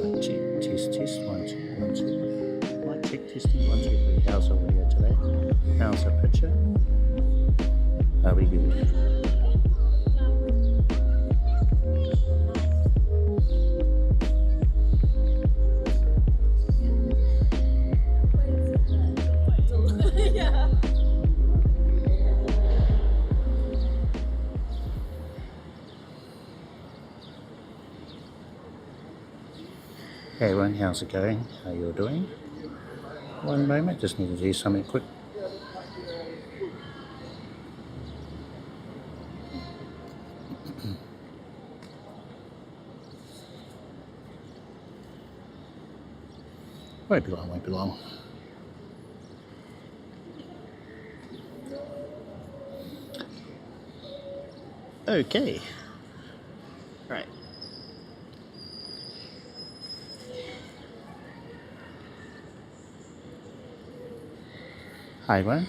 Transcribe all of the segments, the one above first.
Test 1 2 1 2. Mic check testing 1 2 3. How's the audio today? How's the picture? Are we good? Hey everyone, how's it going? How you all doing? One moment, just need to do something quick. Won't be long, won't be long. Okay. Right. Hi everyone,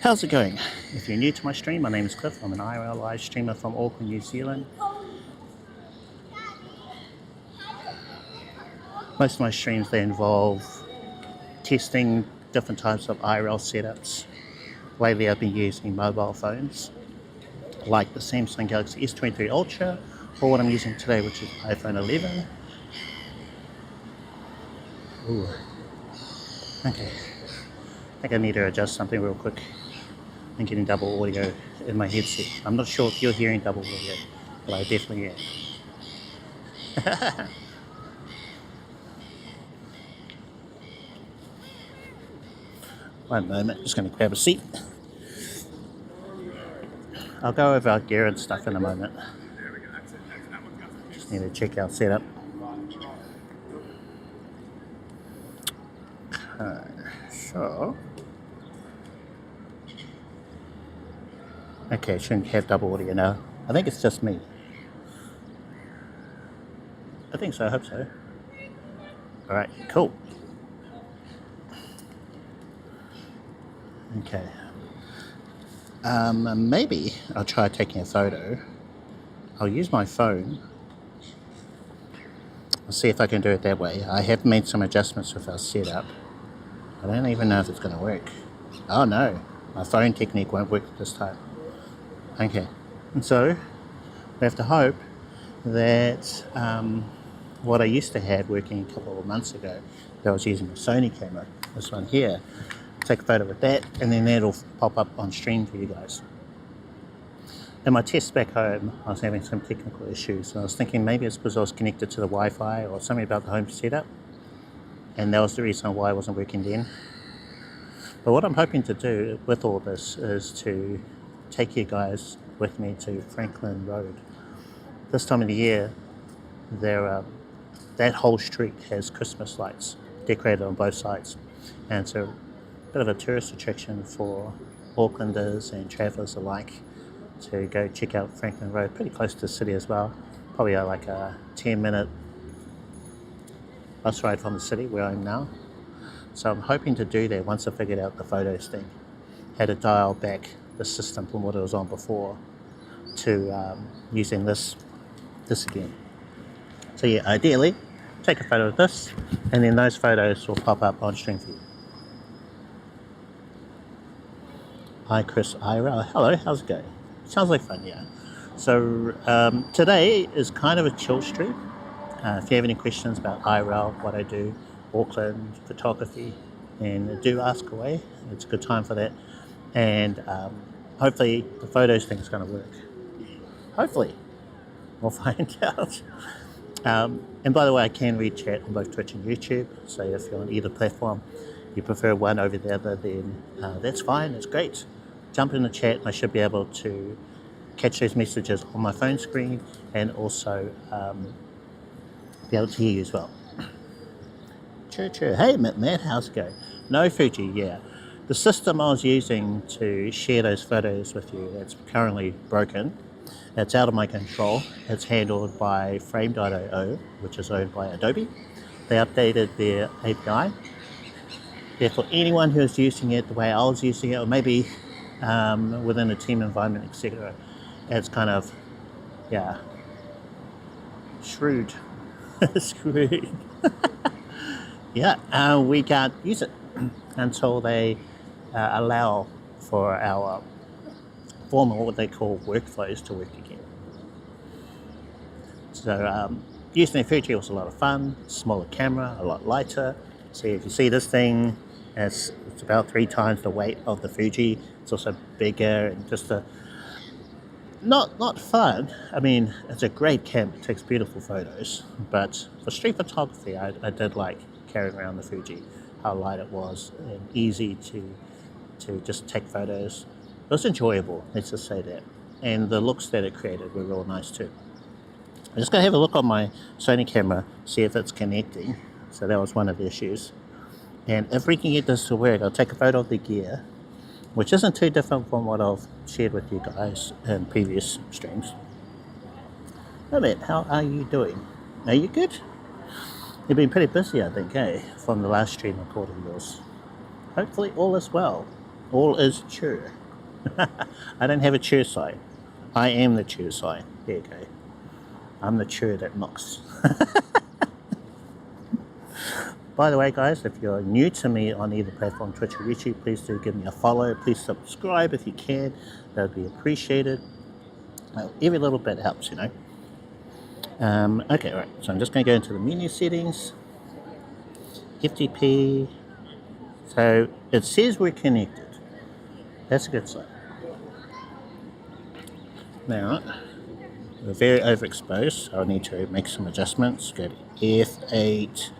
how's it going? If you're new to my stream, my name is Cliff. I'm an IRL live streamer from Auckland, New Zealand. Most of my streams, they involve testing different types of IRL setups. Lately I've been using mobile phones like the Samsung Galaxy S23 Ultra, or what I'm using today, which is iPhone 11. Ooh. Okay. I think I need to adjust something real quick. I'm getting double audio in my headset. I'm not sure if you're hearing double audio, but I definitely am. One moment, just going to grab a seat. I'll go over our gear and stuff in a moment. Just need to check our setup. Okay, so... Okay, shouldn't have double audio now. I think it's just me. I think so, I hope so. Alright, cool. Okay. Maybe I'll try taking a photo. I'll use my phone. I'll see if I can do it that way. I have made some adjustments with our setup. I don't even know if it's going to work. Oh no, my phone technique won't work this time. Okay, and so we have to hope that what I used to have working a couple of months ago, that I was using a Sony camera, this one here, take a photo with that, and then that'll pop up on stream for you guys. In my tests back home, I was having some technical issues, and I was thinking maybe it's because I was connected to the Wi-Fi or something about the home setup, and that was the reason why it wasn't working then. But what I'm hoping to do with all this is to take you guys with me to Franklin Road. This time of the year, that whole street has Christmas lights decorated on both sides, and it's a bit of a tourist attraction for Aucklanders and travellers alike to go check out Franklin Road. Pretty close to the city as well, probably like a 10-minute bus ride from the city where I am now. So I'm hoping to do that once I figured out the photos thing, how to dial back the system from what it was on before to using this again. So yeah, ideally take a photo of this, and then those photos will pop up on stream for you. Hi Chris IRL, hello, how's it going? Sounds like fun, yeah. So today is kind of a chill stream. If you have any questions about IRL, what I do, Auckland, photography, and do ask away. It's a good time for that. And hopefully the photos thing is going to work. Hopefully. We'll find out. And by the way, I can read chat on both Twitch and YouTube. So if you're on either platform, you prefer one over the other, then that's fine, it's great. Jump in the chat and I should be able to catch those messages on my phone screen, and also be able to hear you as well. Choo. Hey Matt, how's it going? No Fuji, yeah. The system I was using to share those photos with you, that's currently broken. It's out of my control. It's handled by Frame.io, which is owned by Adobe. They updated their API. Therefore, anyone who is using it the way I was using it, or maybe within a team environment, etc., it's kind of, yeah, shrewd. Screwed. Yeah, we can't use it until they allow for our formal, what they call workflows, to work again. So using the Fuji was a lot of fun. Smaller camera, a lot lighter. So if you see this thing, it's about 3 times the weight of the Fuji. It's also bigger and just a not fun. I mean, it's a great camera. It takes beautiful photos. But for street photography, I did like carrying around the Fuji. How light it was and easy to just take photos. It was enjoyable, let's just say that. And the looks that it created were real nice too. I'm just going to have a look on my Sony camera, see if it's connecting. So that was one of the issues. And if we can get this to work, I'll take a photo of the gear, which isn't too different from what I've shared with you guys in previous streams. Robert, how are you doing? Are you good? You've been pretty busy, I think, eh? From the last stream I caught of yours. Hopefully all is well. All is true. I don't have a cheer sign. I am the cheer sign. There you go. I'm the cheer that knocks. By the way, guys, if you're new to me on either platform, Twitch or YouTube, please do give me a follow. Please subscribe if you can. That would be appreciated. Well, every little bit helps, you know. Okay, right. So I'm just going to go into the menu settings. FTP. So it says we're connected. That's a good sign. Now, we're very overexposed, so I need to make some adjustments. Go to F8.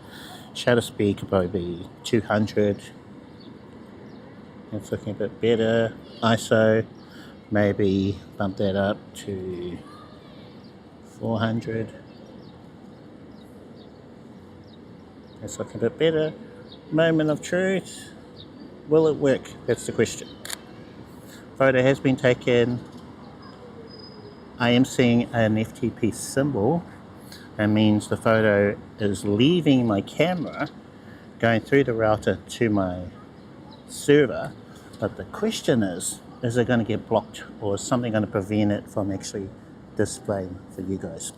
Shutter speed could probably be 200. It's looking a bit better. ISO, maybe bump that up to 400. That's looking a bit better. Moment of truth. Will it work? That's the question. Photo has been taken. I am seeing an FTP symbol. That means the photo is leaving my camera, going through the router to my server. But the question is it going to get blocked, or is something going to prevent it from actually displaying for you guys?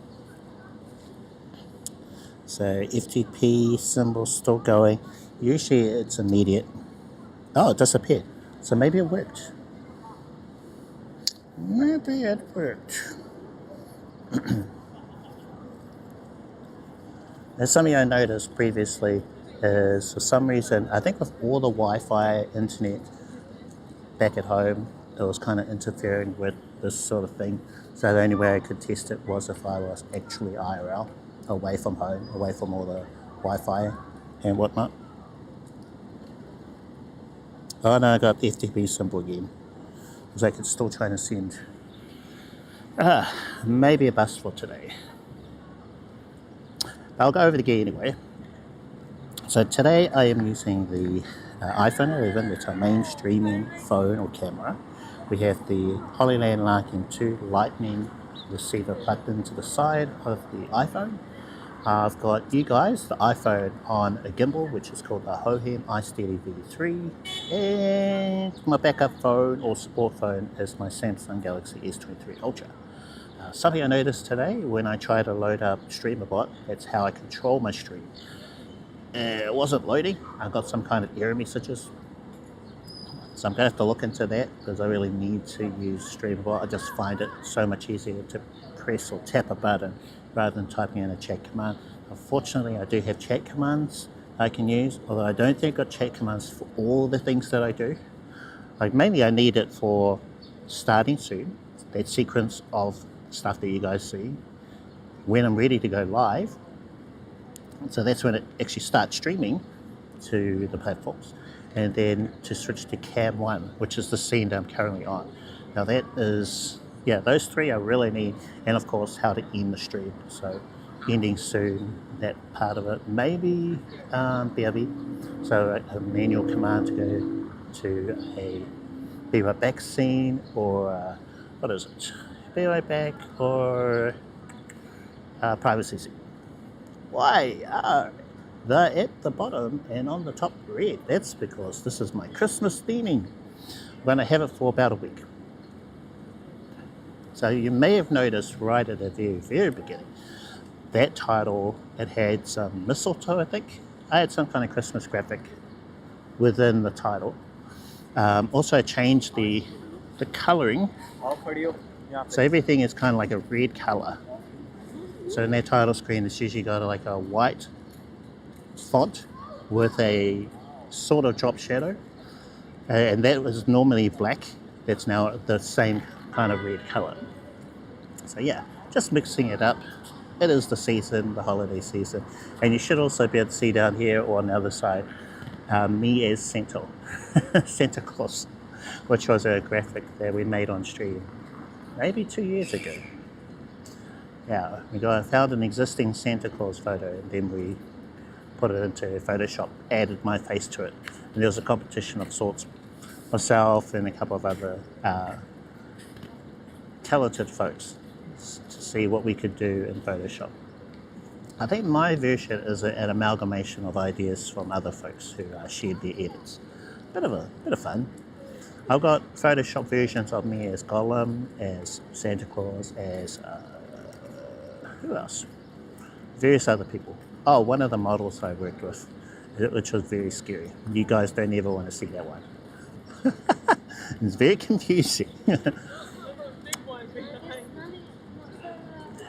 So FTP symbol still going. Usually it's immediate. Oh, it disappeared. So maybe it worked. Maybe it worked. There's something I noticed previously is, for some reason, I think with all the Wi-Fi internet back at home, it was kind of interfering with this sort of thing. So the only way I could test it was if I was actually IRL, away from home, away from all the Wi-Fi and whatnot. Oh no, I got the FTP symbol again. It was like it's still trying to send. Maybe a bust for today. I'll go over the gear anyway. So today I am using the iPhone 11. It's our main streaming phone or camera. We have the Hollyland Lark M2 Lightning receiver plugged into the side of the iPhone. I've got you guys, the iPhone, on a gimbal, which is called the Hohem iSteady V3. And my backup phone or support phone is my Samsung Galaxy S23 Ultra. Something I noticed today when I tried to load up Streamer.bot, that's how I control my stream. It wasn't loading. I got some kind of error messages. So I'm going to have to look into that, because I really need to use Streamer.bot. I just find it so much easier to press or tap a button rather than typing in a chat command. Unfortunately, I do have chat commands I can use, although I don't think I've got chat commands for all the things that I do. Like mainly I need it for starting soon, that sequence of stuff that you guys see, when I'm ready to go live. So that's when it actually starts streaming to the platforms. And then to switch to cam 1, which is the scene that I'm currently on. Now that is, yeah, those three I really need. And of course, how to end the stream. So ending soon, that part of it. Maybe BRB. So a manual command to go to a be right back scene, or what is it? Be right back, or privacy scene. Why are they at the bottom and on the top red? That's because this is my Christmas theming. I'm going to have it for about a week. So you may have noticed right at the very beginning, that title, it had some mistletoe, I think. I had some kind of Christmas graphic within the title. Also, I changed the coloring, so everything is kind of like a red color. So in their title screen, it's usually got like a white font with a sort of drop shadow, and that was normally black. That's now the same kind of red color. So yeah, just mixing it up. It is the season, the holiday season, and you should also be able to see down here or on the other side me as Santa Santa Claus, which was a graphic that we made on stream maybe 2 years ago. Yeah, found an existing Santa Claus photo, and then we put it into Photoshop, added my face to it, and there was a competition of sorts. Myself and a couple of other talented folks to see what we could do in Photoshop. I think my version is an amalgamation of ideas from other folks who shared their edits. Bit of fun. I've got Photoshop versions of me as Gollum, as Santa Claus, as who else? Various other people. Oh, one of the models I worked with, which was very scary. You guys don't ever want to see that one. It's very confusing.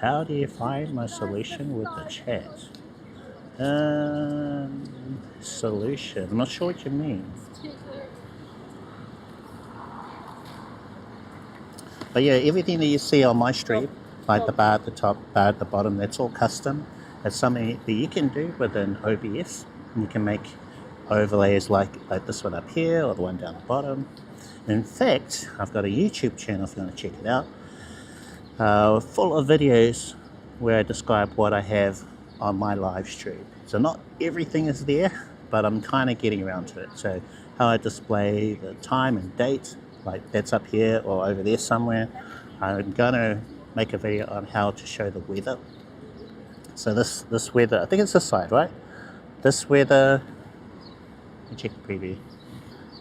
How do you find my solution with the chat? Solution. I'm not sure what you mean. But yeah, everything that you see on my stream, like the bar at the top, bar at the bottom, that's all custom. It's something that you can do within OBS. And you can make overlays like this one up here or the one down the bottom. In fact, I've got a YouTube channel if you want to check it out, full of videos where I describe what I have on my live stream. So not everything is there, but I'm kind of getting around to it. So how I display the time and date, like that's up here or over there somewhere. I'm gonna make a video on how to show the weather. So this weather, I think it's this side, right? This weather, let me check the preview.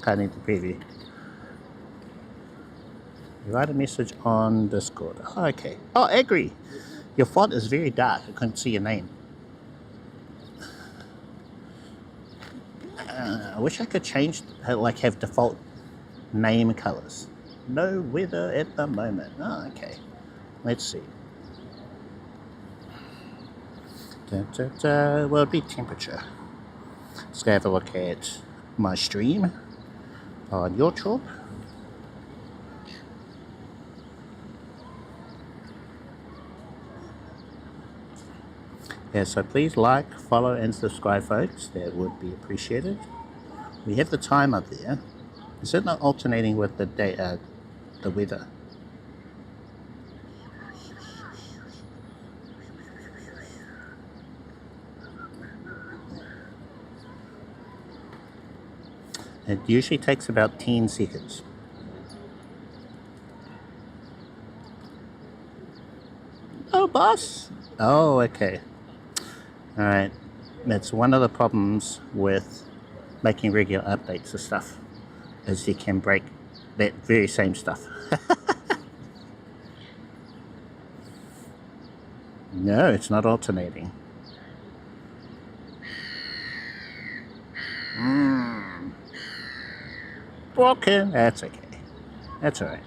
Can't need the preview. You write a message on Discord. Oh, okay. Oh, Agri, your font is very dark. I couldn't see your name. I wish I could change, like have default name colors. No weather at the moment. Oh, okay. Let's see. Well, it'll be temperature. Let's go have a look at my stream on YouTube. Yeah, so please like, follow, and subscribe, folks. That would be appreciated. We have the time up there. Is it not alternating with the day, the weather? It usually takes about 10 seconds. Oh, boss. Oh, okay. All right, that's one of the problems with making regular updates of stuff, is you can break that very same stuff. No, it's not alternating. Broken. That's okay. That's all right.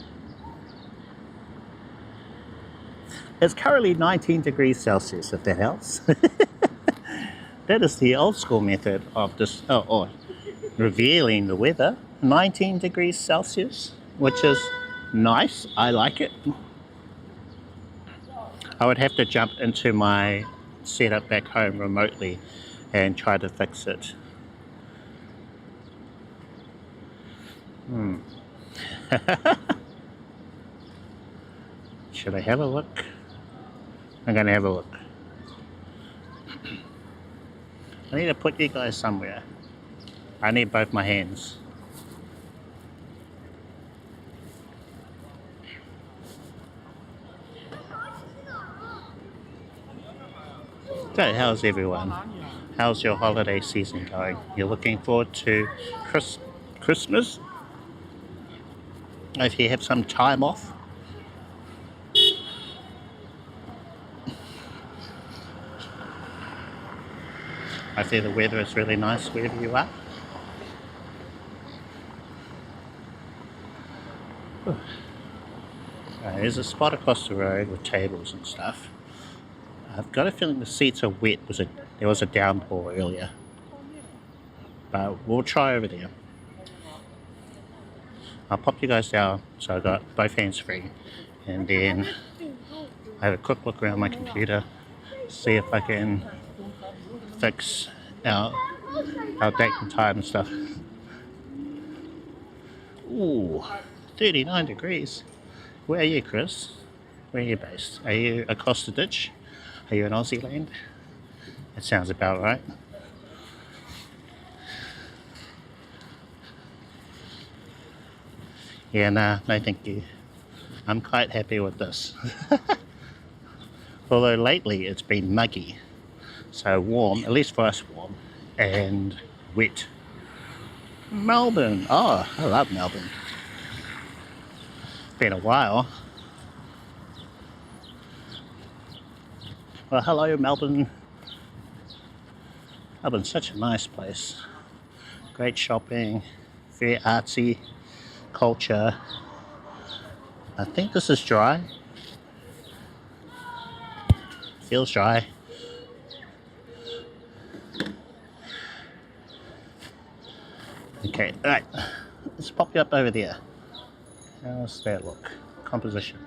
It's currently 19 degrees Celsius, if that helps. That is the old school method of this, revealing the weather. 19 degrees Celsius, which is nice. I like it. I would have to jump into my setup back home remotely and try to fix it. Should I have a look? I'm gonna have a look. I need to put you guys somewhere. I need both my hands. So, how's everyone? How's your holiday season going? You're looking forward to Christmas? If you have some time off? Hopefully the weather is really nice wherever you are. There's a spot across the road with tables and stuff. I've got a feeling the seats are wet. There was a downpour earlier. But we'll try over there. I'll pop you guys down so I've got both hands free. And then I have a quick look around my computer. See if I can fix our date and time and stuff. Ooh, 39 degrees. Where are you, Chris? Where are you based? Are you across the ditch? Are you in Aussie land? That sounds about right. Yeah, no thank you. I'm quite happy with this. Although lately it's been muggy. So warm, at least for us warm, and wet. Melbourne. Oh, I love Melbourne. It's been a while. Well, hello Melbourne. Melbourne's such a nice place. Great shopping, very artsy culture. I think this is dry. Feels dry. Okay, alright. Let's pop you up over there. How's that look? Composition.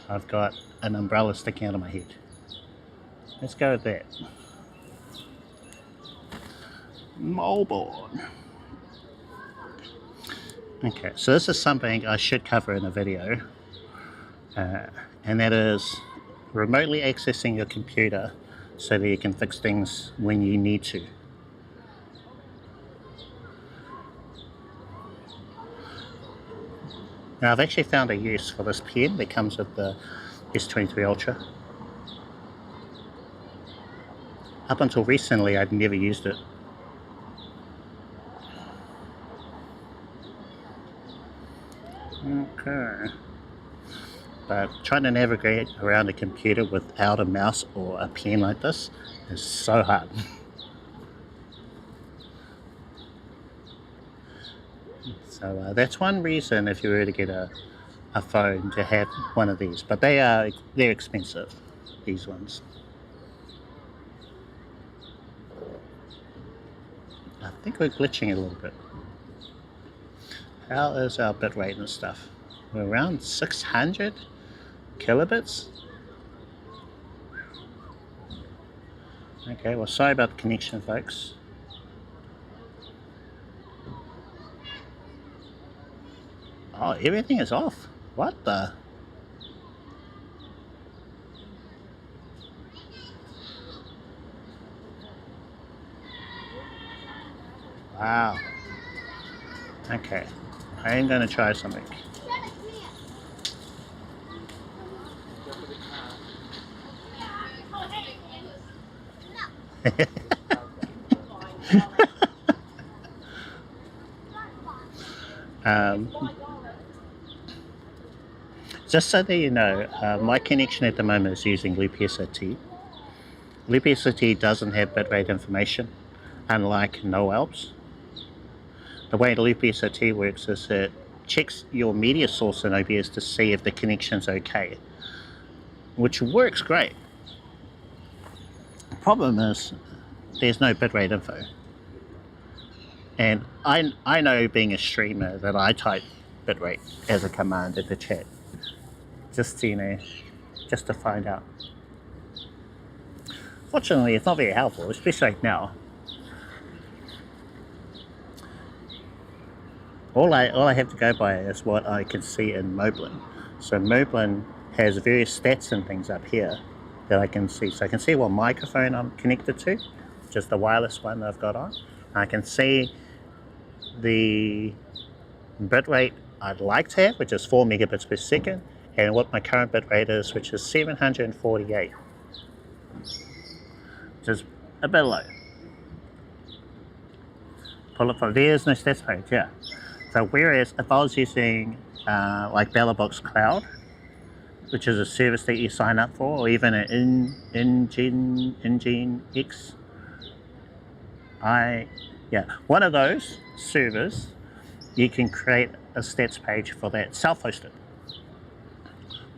I've got an umbrella sticking out of my head. Let's go with that. Melbourne. Okay, so this is something I should cover in a video, and that is remotely accessing your computer so that you can fix things when you need to. Now I've actually found a use for this pen that comes with the S23 Ultra. Up until recently I'd never used it. Okay. But trying to navigate around a computer without a mouse or a pen like this is so hard. So that's one reason if you were to get a phone to have one of these. But they're expensive, these ones. I think we're glitching a little bit. How is our bitrate and stuff? We're around 600 kilobits. Okay, well sorry about the connection folks. Oh, everything is off. What the? Wow. Okay. I am going to try something. Just so that you know, my connection at the moment is using Loopy SRT. Loopy SRT doesn't have bitrate information, unlike NoAlps. The way Loopy SRT works is it checks your media source in OBS to see if the connection's okay, which works great. The problem is there's no bitrate info. And I know, being a streamer, that I type bitrate as a command in the chat, just to find out. Fortunately, it's not very helpful, especially now. All I have to go by is what I can see in Moblin. So Moblin has various stats and things up here that I can see. So I can see what microphone I'm connected to, just the wireless one that I've got on. I can see the bitrate I'd like to have, which is 4 megabits per second, and what my current bitrate is, which is 748, which is a bit low. Pull it from there's no stats page, yeah. So whereas if I was using like BellaBox Cloud, which is a service that you sign up for, or even an InGen X, Yeah, one of those servers, you can create a stats page for that, self-hosted.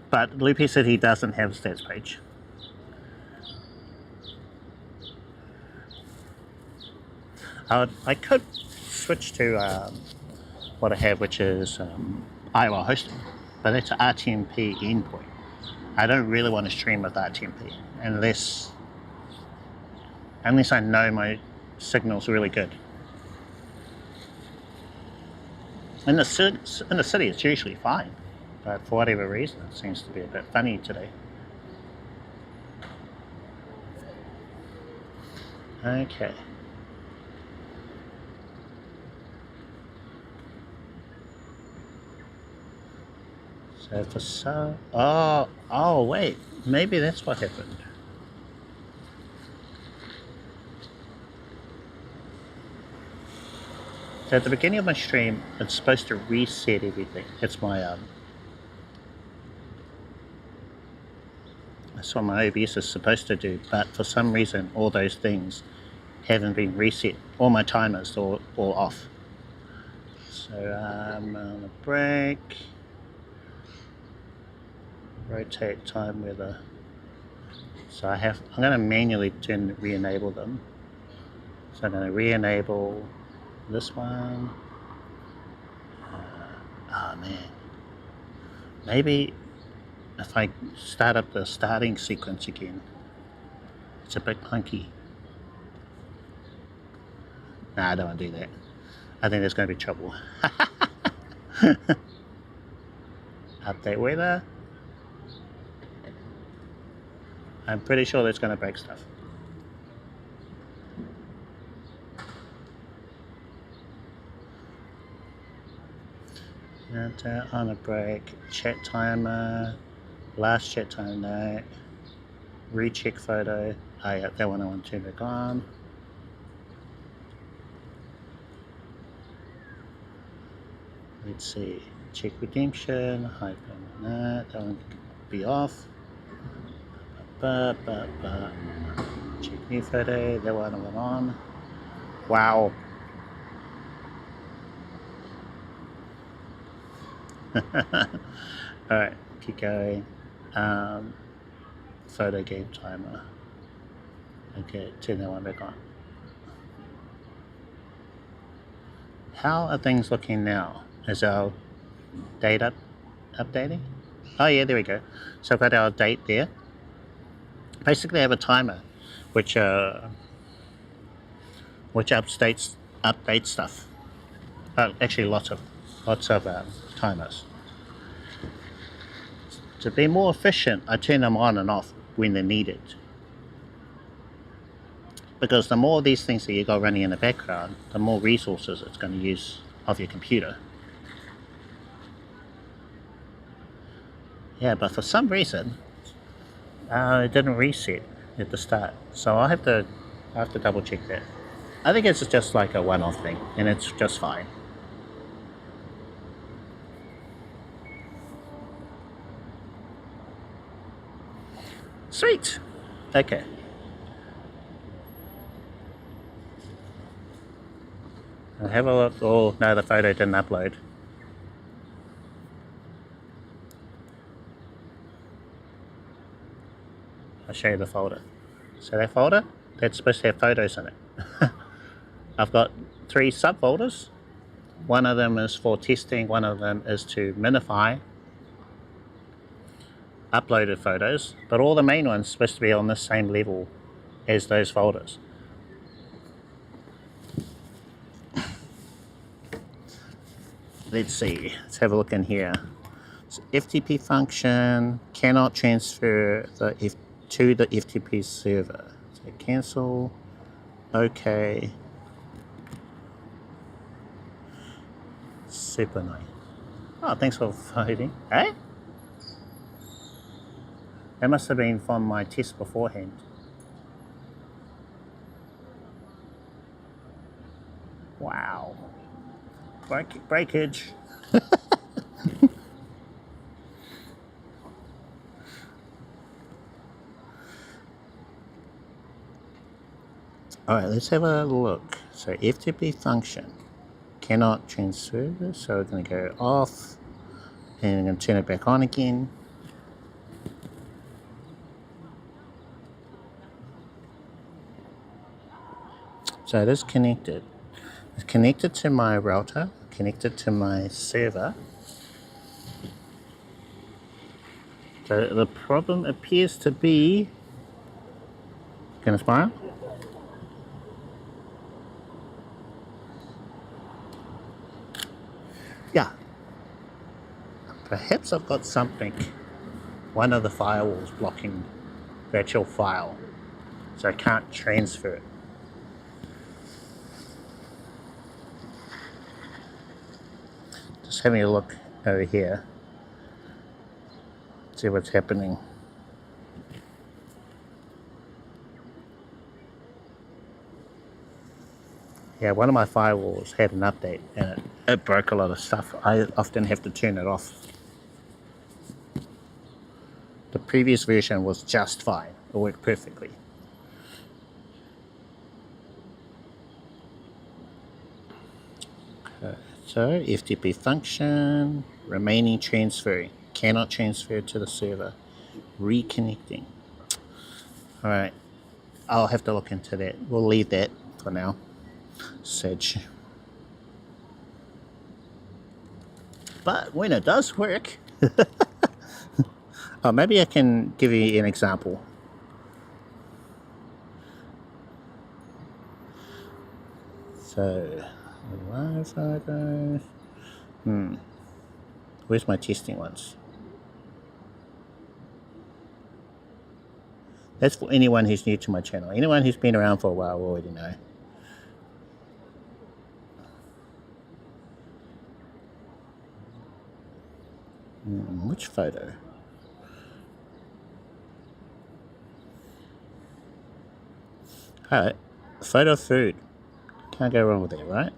But Loopy City doesn't have a stats page. I could switch to what I have, which is IRL hosting, but that's an RTMP endpoint. I don't really want to stream with RTMP unless I know my signal's really good. In the city, it's usually fine, but for whatever reason, it seems to be a bit funny today. Okay. So for some, oh wait, maybe that's what happened. So at the beginning of my stream, it's supposed to reset everything. It's my that's what my OBS is supposed to do, but for some reason, all those things haven't been reset. All my timers are all off. So I'm on a break. Rotate time weather. So I'm going to manually re-enable them. So I'm going to re-enable this one. Oh man. Maybe if I start up the starting sequence again, it's a bit clunky. Nah, I don't want to do that. I think there's going to be trouble. Update weather. I'm pretty sure that's going to break stuff. And on a break, chat timer, last chat time, no. Recheck photo. Oh yeah, that one I want to turn back on. Let's see, check redemption, hyphen, no, that one can be off. Check new photo, that one I went on. Wow. Alright, keep going. Photo game timer. Okay, turn that one back on. How are things looking now? Is our date updating? Oh yeah, there we go. So I've got our date there. Basically I have a timer which updates stuff. Actually lots of timers. To be more efficient, I turn them on and off when they're needed. Because the more of these things that you got running in the background, the more resources it's going to use of your computer. Yeah, but for some reason, it didn't reset at the start. So I have to double check that. I think it's just like a one-off thing, and it's just fine. Sweet. Okay. I'll have a look. Oh no, the photo didn't upload. I'll show you the folder. So that folder, that's supposed to have photos in it. I've got 3 subfolders. One of them is for testing, one of them is to minify uploaded photos, but all the main ones are supposed to be on the same level as those folders. Let's see, let's have a look in here. So FTP function cannot transfer to the FTP server. So cancel, okay. Super nice. Oh, thanks for voting. Hey? That must have been from my test beforehand. Wow. Breakage. Alright, let's have a look. So FTP function cannot transfer this, so we're going to go off and I'm going to turn it back on again. So it is connected. It's connected to my router, connected to my server. So the problem appears to be... Gonna smile? Yeah. Perhaps I've got something. One of the firewalls blocking the actual file. So I can't transfer it. Just having a look over here. See what's happening. Yeah, one of my firewalls had an update and it broke a lot of stuff. I often have to turn it off. The previous version was just fine. It worked perfectly. Okay, so FTP function, remaining transferring. Cannot transfer to the server. Reconnecting. Alright, I'll have to look into that. We'll leave that for now. Sedge. But when it does work, oh, maybe I can give you an example. So, live photo. Where's my testing ones? That's for anyone who's new to my channel. Anyone who's been around for a while will already know. Which photo? Alright, photo of food. Can't go wrong with that, right?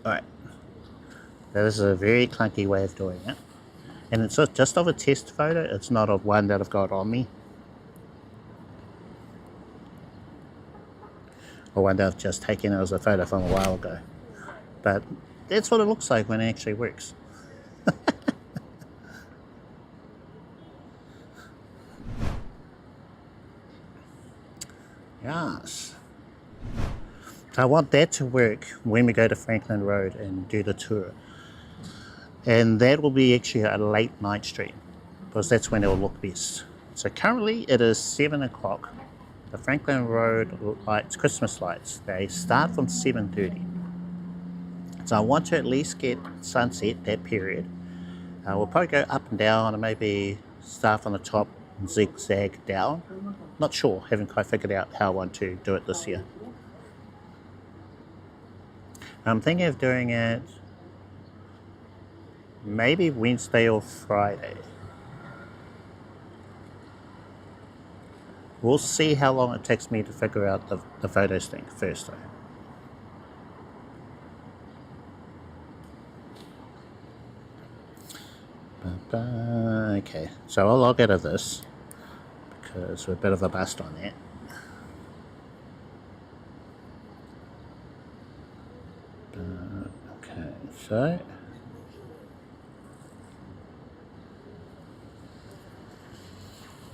Alright, that is a very clunky way of doing it. And it's just of a test photo, it's not of one that I've got on me. Or one that I've just taken as a photo from a while ago. But that's what it looks like when it actually works. Yes. I want that to work when we go to Franklin Road and do the tour. And that will be actually a late night stream, because that's when it will look best. So currently it is 7 o'clock. The Franklin Road lights, Christmas lights, they start from 7:30. So I want to at least get sunset that period. We'll probably go up and down and maybe start from the top and zigzag down. Not sure, haven't quite figured out how I want to do it this year. I'm thinking of doing it maybe Wednesday or Friday. We'll see how long it takes me to figure out the photos thing first though. Okay, so I'll log out of this because we're a bit of a bust on that. Okay, so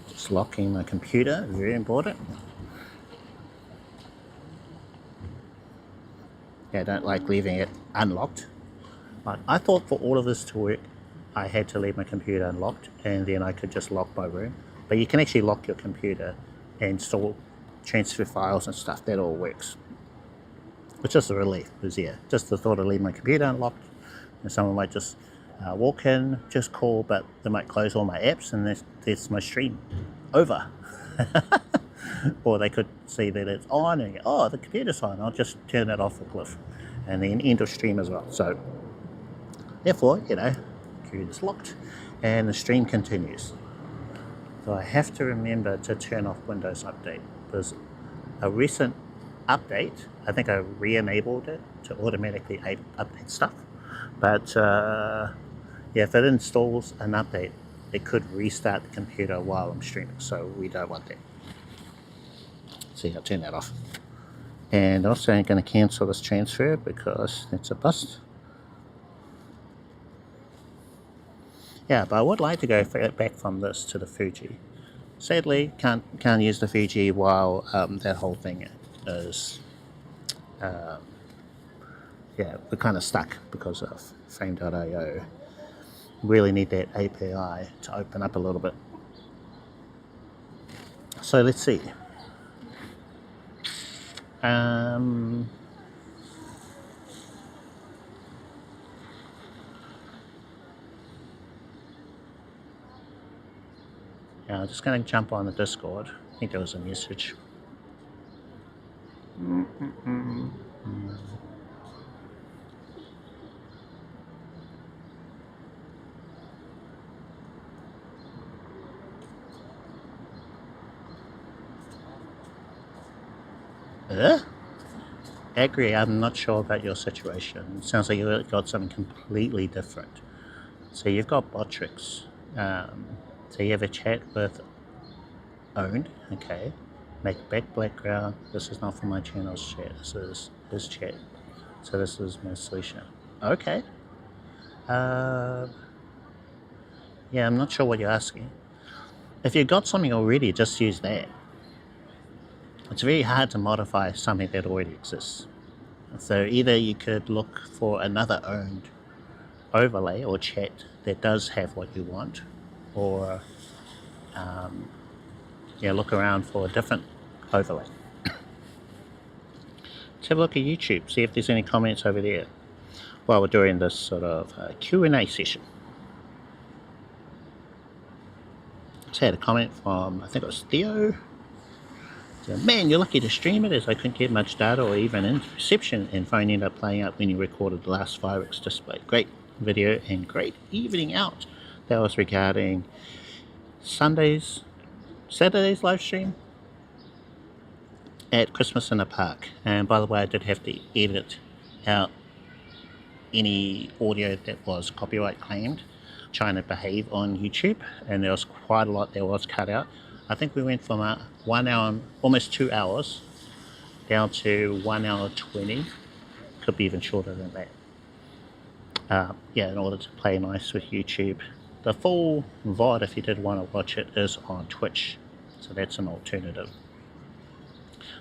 just locking my computer, very important. Yeah, I don't like leaving it unlocked. But I thought for all of this to work, I had to leave my computer unlocked and then I could just lock my room. But you can actually lock your computer and still transfer files and stuff. That all works. It's just a relief, because yeah, just the thought of leaving my computer unlocked and someone might just walk in, just call, but they might close all my apps and that's my stream over. Or they could see that it's on and oh, the computer's on, I'll just turn that off a cliff and then end of stream as well. So therefore, you know, computer is locked and the stream continues. So I have to remember to turn off Windows Update, because a recent update, I think I re-enabled it to automatically update stuff. But yeah, if it installs an update, it could restart the computer while I'm streaming, so we don't want that. See, I'll turn that off. And also I'm going to cancel this transfer because it's a bust. Yeah, but I would like to go back from this to the Fuji. Sadly, can't use the Fuji while that whole thing is, yeah, we're kind of stuck because of frame.io. Really need that API to open up a little bit. So let's see. Yeah, I'm just going to jump on the Discord. I think there was a message. Agri, I'm not sure about your situation. It sounds like you've got something completely different. So you've got Botrix. So you have a chat with owned, okay. Make back background. This is not for my channel's chat. This is his chat. So this is my solution. Okay. Yeah, I'm not sure what you're asking. If you've got something already, just use that. It's very hard to modify something that already exists. So either you could look for another owned overlay or chat that does have what you want, or yeah, look around for a different overlay. Let's have a look at YouTube, see if there's any comments over there while we're doing this sort of Q&A session. Just had a comment from, I think it was Theo. So, man, you're lucky to stream it, as I couldn't get much data or even reception, and phone ended up playing up when you recorded the last fireworks display. Great video and great evening out. That was regarding Saturday's live stream at Christmas in the Park. And by the way, I did have to edit out any audio that was copyright claimed, trying to behave on YouTube, and there was quite a lot that was cut out. I think we went from 1 hour, almost 2 hours, down to 1 hour 20. Could be even shorter than that. Yeah, in order to play nice with YouTube. The full VOD, if you did want to watch it, is on Twitch. So that's an alternative.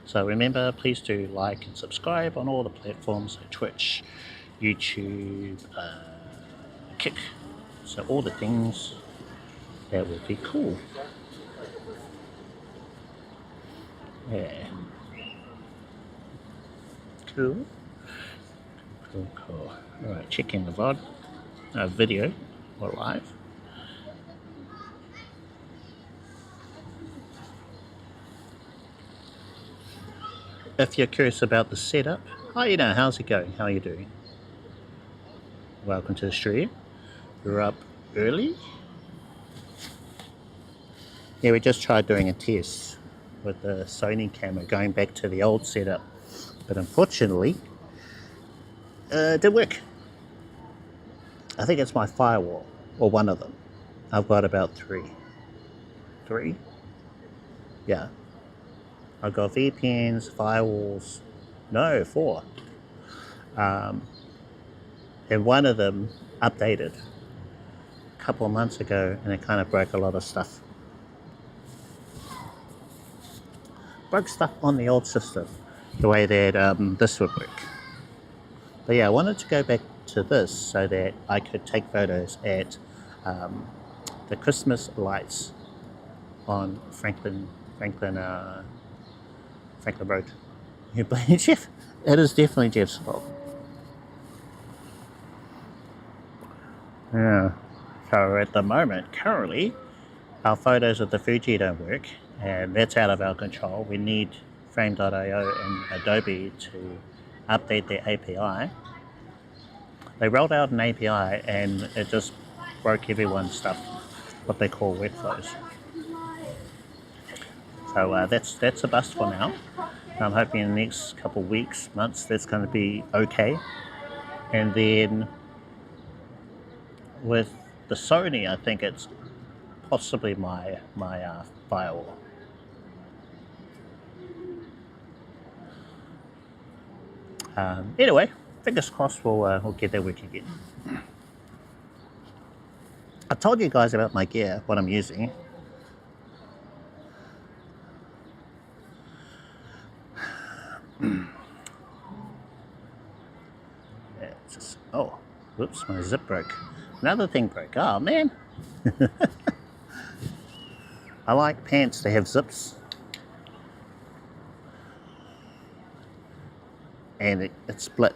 So remember, please do like and subscribe on all the platforms, so Twitch, YouTube, Kick. So all the things, that would be cool. Yeah. Cool. Cool. Alright, check in the VOD, video, or live. If you're curious about the setup, how's it going? How are you doing? Welcome to the stream. We're up early. Yeah, we just tried doing a test with the Sony camera, going back to the old setup, but unfortunately it didn't work. I think it's my firewall, or one of them. I've got about three. Yeah, I've got VPNs, firewalls, no, 4, and one of them updated a couple of months ago, and it kind of broke a lot of stuff. Broke stuff on the old system, the way that this would work. But yeah, I wanted to go back to this so that I could take photos at the Christmas lights on Franklin Road. You blame Jeff? It is definitely Jeff's fault. Yeah. So at the moment, currently, our photos of the Fuji don't work, and that's out of our control. We need frame.io and Adobe to update their API. They rolled out an API and it just broke everyone's stuff, what they call workflows. So that's a bust for now. I'm hoping in the next couple of weeks, months, that's going to be okay. And then with the Sony, I think it's possibly my firewall. Anyway, fingers crossed we'll get that working again. I told you guys about my gear, what I'm using. It's just, oh, whoops, my zip broke. Another thing broke. Oh man. I like pants to have zips. And it split.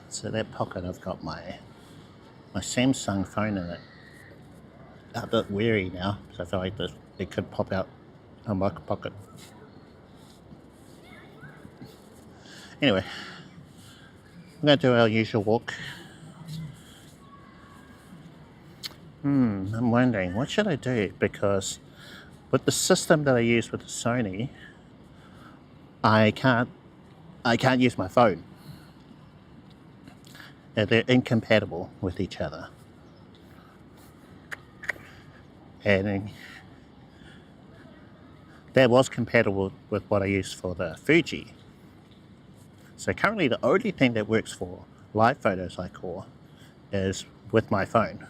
So that pocket, I've got my Samsung phone in it. I'm a bit wary now, because I feel like it could pop out of my pocket. Anyway, we're going to do our usual walk. I'm wondering, what should I do? Because with the system that I use with the Sony, I can't use my phone. They're incompatible with each other. And that was compatible with what I used for the Fuji. So currently the only thing that works for live photos I call is with my phone.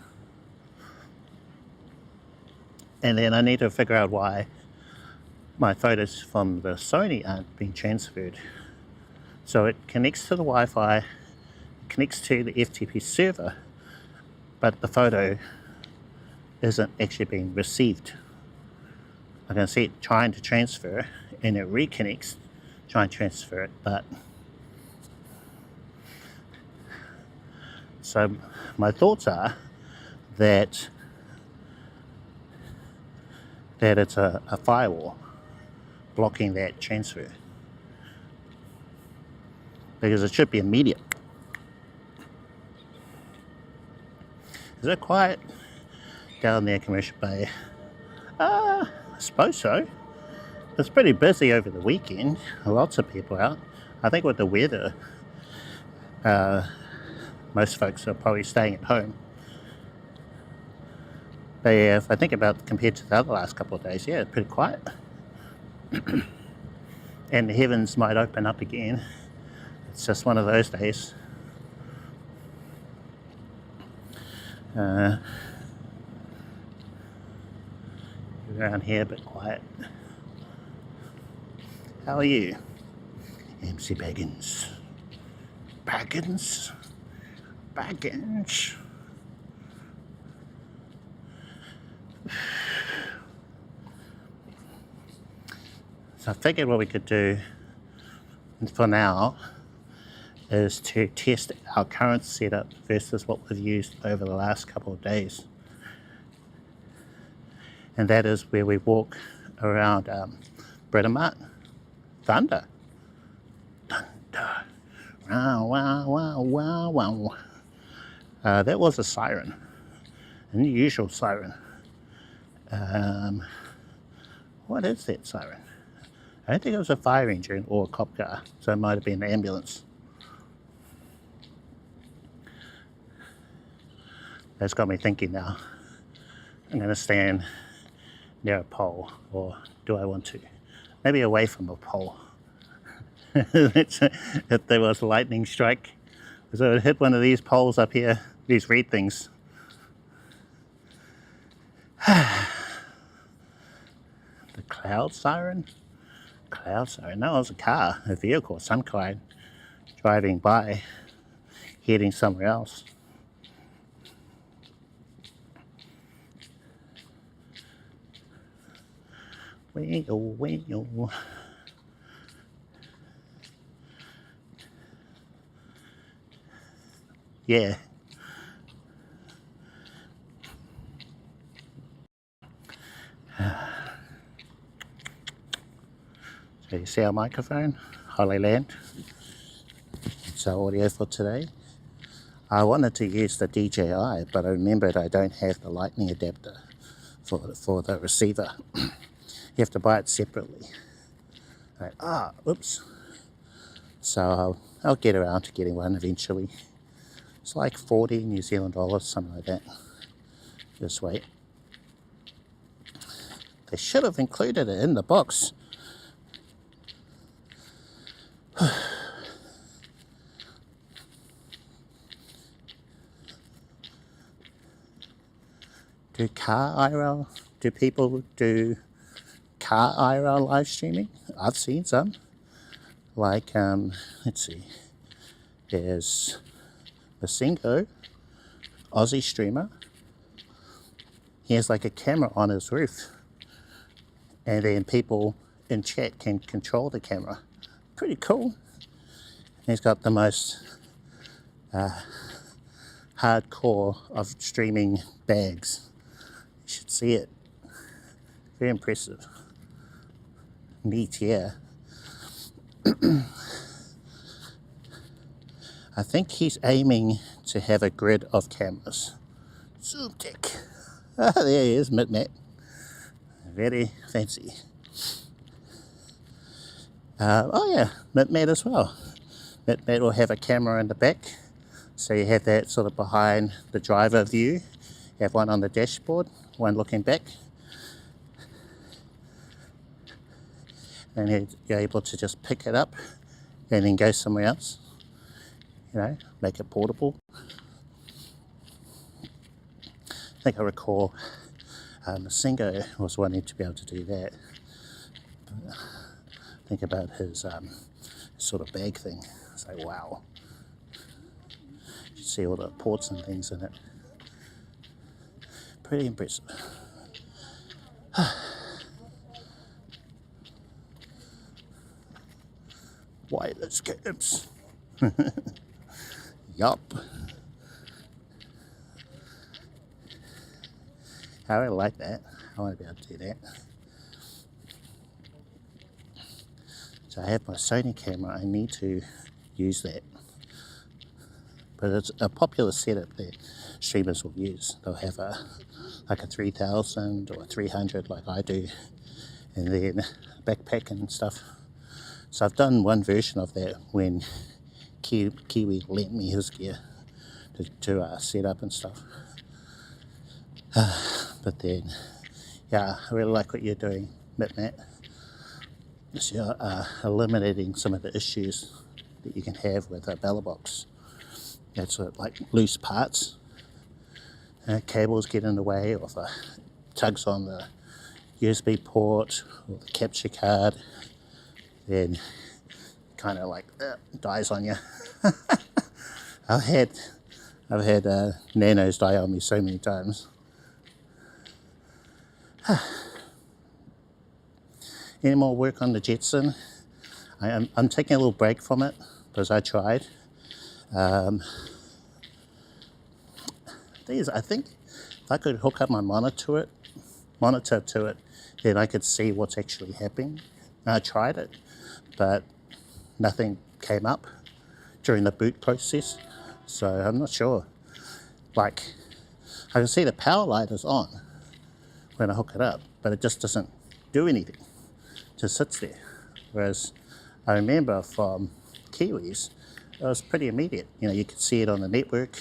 And then I need to figure out why my photos from the Sony aren't being transferred. So it connects to the Wi-Fi, connects to the FTP server, but the photo isn't actually being received. I can see it trying to transfer and it reconnects, trying to transfer it, but so my thoughts are that it's a firewall blocking that transfer, because it should be immediate. Is it quiet down there, Commercial Bay? I suppose so. It's pretty busy over the weekend. Lots of people out. I think with the weather, most folks are probably staying at home. But yeah, if I think about compared to the other last couple of days, yeah, it's pretty quiet. And the heavens might open up again. It's just one of those days. Around here, a bit quiet. How are you? MC Baggins. Baggins? Baggins? So I figured what we could do for now is to test our current setup versus what we've used over the last couple of days. And that is where we walk around Britomart. Thunder. Thunder. Wow, wow, wow, wow, wow. That was a siren. An unusual siren. What is that siren? I don't think it was a fire engine or a cop car, so it might have been an ambulance. That's got me thinking now. I'm going to stand near a pole, or do I want to? Maybe away from a pole. If there was a lightning strike, so it would hit one of these poles up here, these red things. The cloud siren? Cloud siren? No, it was a car, a vehicle, some kind, driving by, heading somewhere else. Well. Yeah. So you see our microphone, Hollyland. It's our audio for today. I wanted to use the DJI, but I remembered I don't have the lightning adapter for the receiver. You have to buy it separately. Right. Oops. So I'll get around to getting one eventually. It's like 40 New Zealand dollars, something like that. Just wait. They should have included it in the box. Do people do car IRL live streaming? I've seen some. Like, let's see. There's Masingo, Aussie streamer. He has like a camera on his roof. And then people in chat can control the camera. Pretty cool. He's got the most hardcore of streaming bags. You should see it. Very impressive. Neat, yeah. I think he's aiming to have a grid of cameras. Zoom tech. There he is, MIDDLEMAN. Very fancy. Oh yeah, MIDDLEMAN as well. MIDDLEMAN will have a camera in the back. So you have that sort of behind the driver view. You have one on the dashboard, one looking back. And you're able to just pick it up and then go somewhere else. You know, make it portable. I think I recall Masingo was wanting to be able to do that. But think about his sort of bag thing. It's like, wow. You see all the ports and things in it. Pretty impressive. Wireless games. Yup. I really like that. I want to be able to do that. So I have my Sony camera. I need to use that. But it's a popular setup that streamers will use. They'll have like a 3000 or a 300 like I do. And then backpack and stuff. So I've done one version of that when Kiwi lent me his gear to set up and stuff. But then, yeah, I really like what you're doing, MIDDLEMAN. So you're eliminating some of the issues that you can have with a BellaBox. That's like loose parts. Cables get in the way, or if it tugs on the USB port or the capture card, then kind of like dies on you. I've had nanos die on me so many times. Any more work on the Jetson? I'm taking a little break from it because I tried. I think if I could hook up my monitor to it, then I could see what's actually happening. I tried it, but nothing came up during the boot process, so I'm not sure. Like, I can see the power light is on when I hook it up, but it just doesn't do anything. It just sits there. Whereas I remember from Kiwis, it was pretty immediate. You know, you could see it on the network,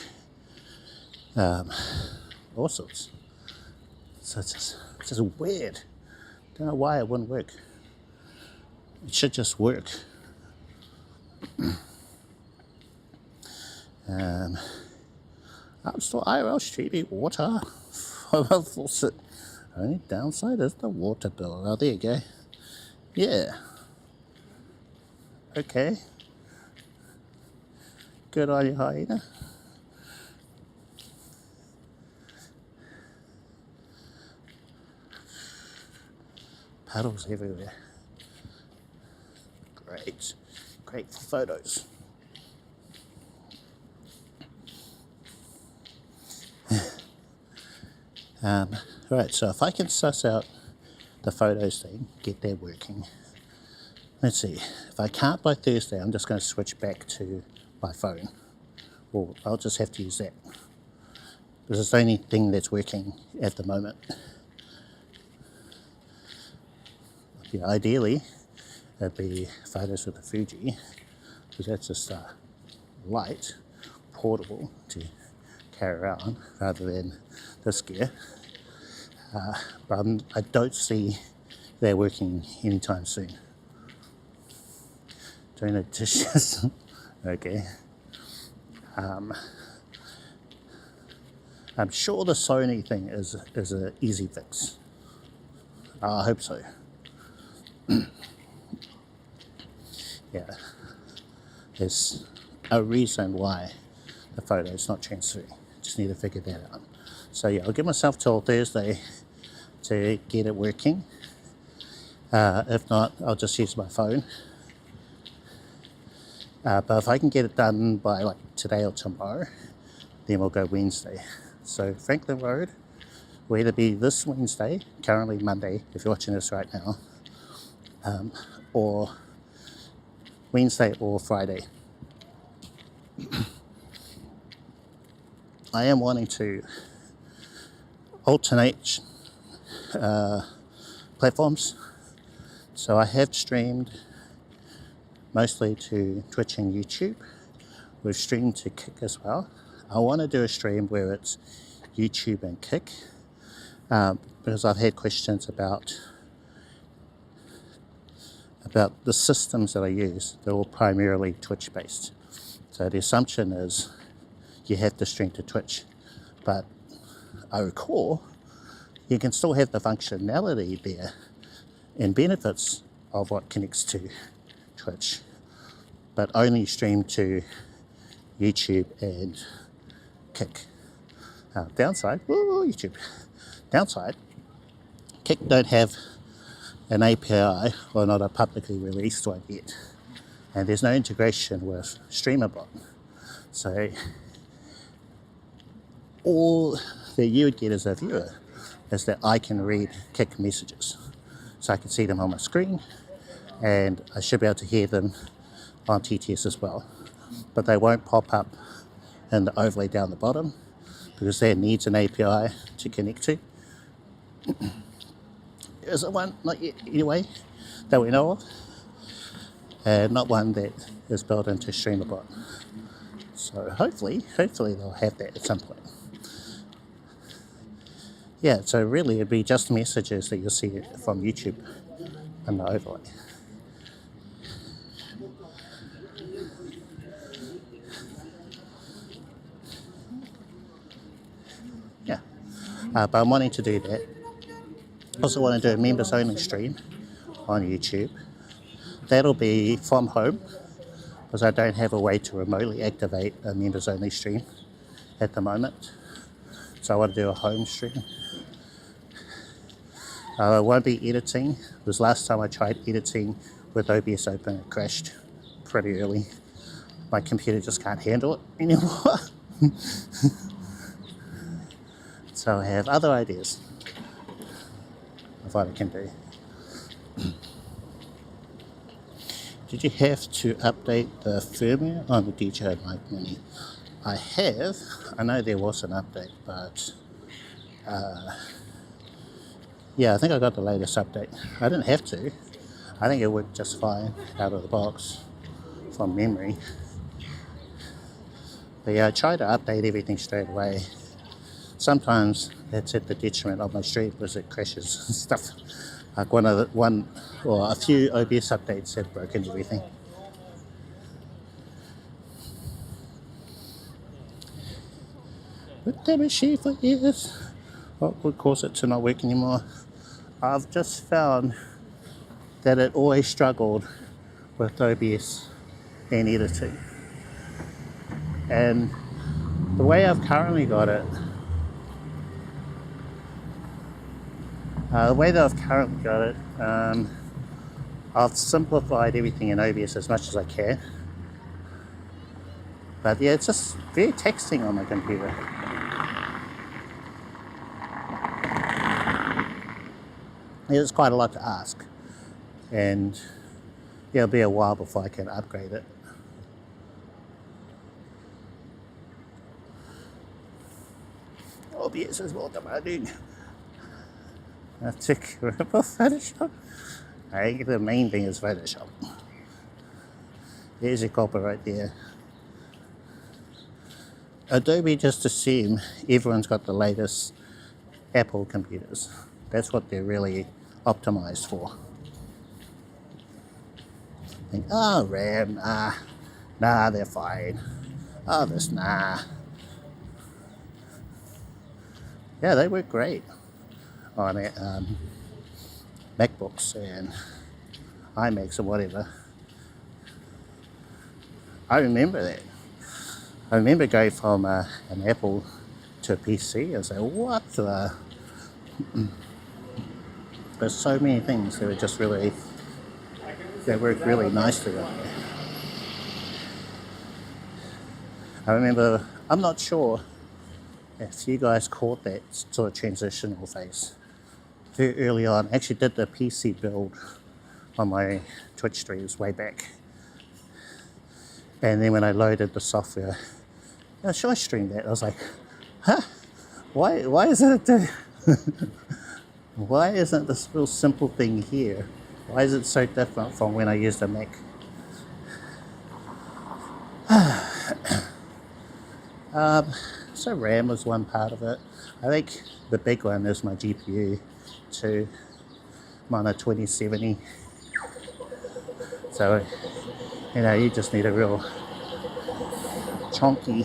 all sorts. So it's just weird. Don't know why it wouldn't work. It should just work. I'm still IRL streaming water. Only downside is the water bill. Oh, there you go. Yeah. Okay. Good on you, hyena. Puddles everywhere. Great photos. Right, so if I can suss out the photos thing, get that working. Let's see, if I can't by Thursday, I'm just going to switch back to my phone, well, I'll just have to use that because it's the only thing that's working at the moment. Yeah, ideally, it'd be photos with the Fuji, because that's just light, portable to carry around rather than this gear. But I don't see they're working anytime soon. Doing the dishes. Okay. I'm sure the Sony thing is an easy fix. I hope so. Yeah. There's a reason why the photo is not transferring. Just need to figure that out. So yeah, I'll give myself till Thursday to get it working. If not, I'll just use my phone. But if I can get it done by like today or tomorrow, then we'll go Wednesday. So Franklin Road will either be this Wednesday, currently Monday, if you're watching this right now, or Wednesday or Friday. I am wanting to alternate platforms. So I have streamed mostly to Twitch and YouTube. We've streamed to Kick as well. I want to do a stream where it's YouTube and Kick, because I've had questions about the systems that I use. They're all primarily Twitch based. So the assumption is you have to stream to Twitch, but I recall you can still have the functionality there and benefits of what connects to Twitch, but only stream to YouTube and Kick. Downside, YouTube. Downside, Kick don't have an API, or not a publicly released one yet, and there's no integration with Streamer.bot. So all that you would get as a viewer is that I can read Kick messages. So I can see them on my screen, and I should be able to hear them on TTS as well. But they won't pop up in the overlay down the bottom, because that needs an API to connect to. There isn't one, not yet anyway, that we know of. And not one that is built into Streamer.bot. So hopefully they'll have that at some point. Yeah, so really it'd be just messages that you'll see from YouTube in the overlay. Yeah, but I'm wanting to do that. Also want to do a members only stream on YouTube. That'll be from home, because I don't have a way to remotely activate a members only stream at the moment. So I want to do a home stream. I won't be editing, because last time I tried editing with OBS open, it crashed pretty early. My computer just can't handle it anymore. So I have other ideas of what I can do. Did you have to update the firmware on the DJI Mic Mini? I have. I know there was an update, but yeah, I think I got the latest update. I didn't have to. I think it worked just fine out of the box from memory. But yeah, I try to update everything straight away. Sometimes that's at the detriment of my stream, because it crashes and stuff. Like a few OBS updates have broken everything. With the machine for years. What would cause it to not work anymore? I've just found that it always struggled with OBS and editing. And the way I've currently got it, I've simplified everything in OBS as much as I can. But yeah, it's just very taxing on my computer. It's quite a lot to ask, and yeah, it'll be a while before I can upgrade it. OBS is more demanding. That's a grip of Photoshop. I think the main thing is Photoshop. There's your culprit right there. Adobe just assume everyone's got the latest Apple computers. That's what they're really optimized for. Think, oh, RAM, nah, they're fine. Oh, this, nah. Yeah, they work great on MacBooks and iMacs or whatever. I remember that. I remember going from an Apple to a PC. I was like, what the? There's so many things that were just really, that work really nicely on there. I remember, I'm not sure if you guys caught that sort of transitional phase. Very early on, I actually did the PC build on my Twitch streams way back. And then when I loaded the software, should I stream that? I was like, huh? Why isn't it why isn't this real simple thing here? Why is it so different from when I used a Mac? So RAM was one part of it. I think the big one is my GPU too. I'm on a 2070. So, you know, you just need a real chunky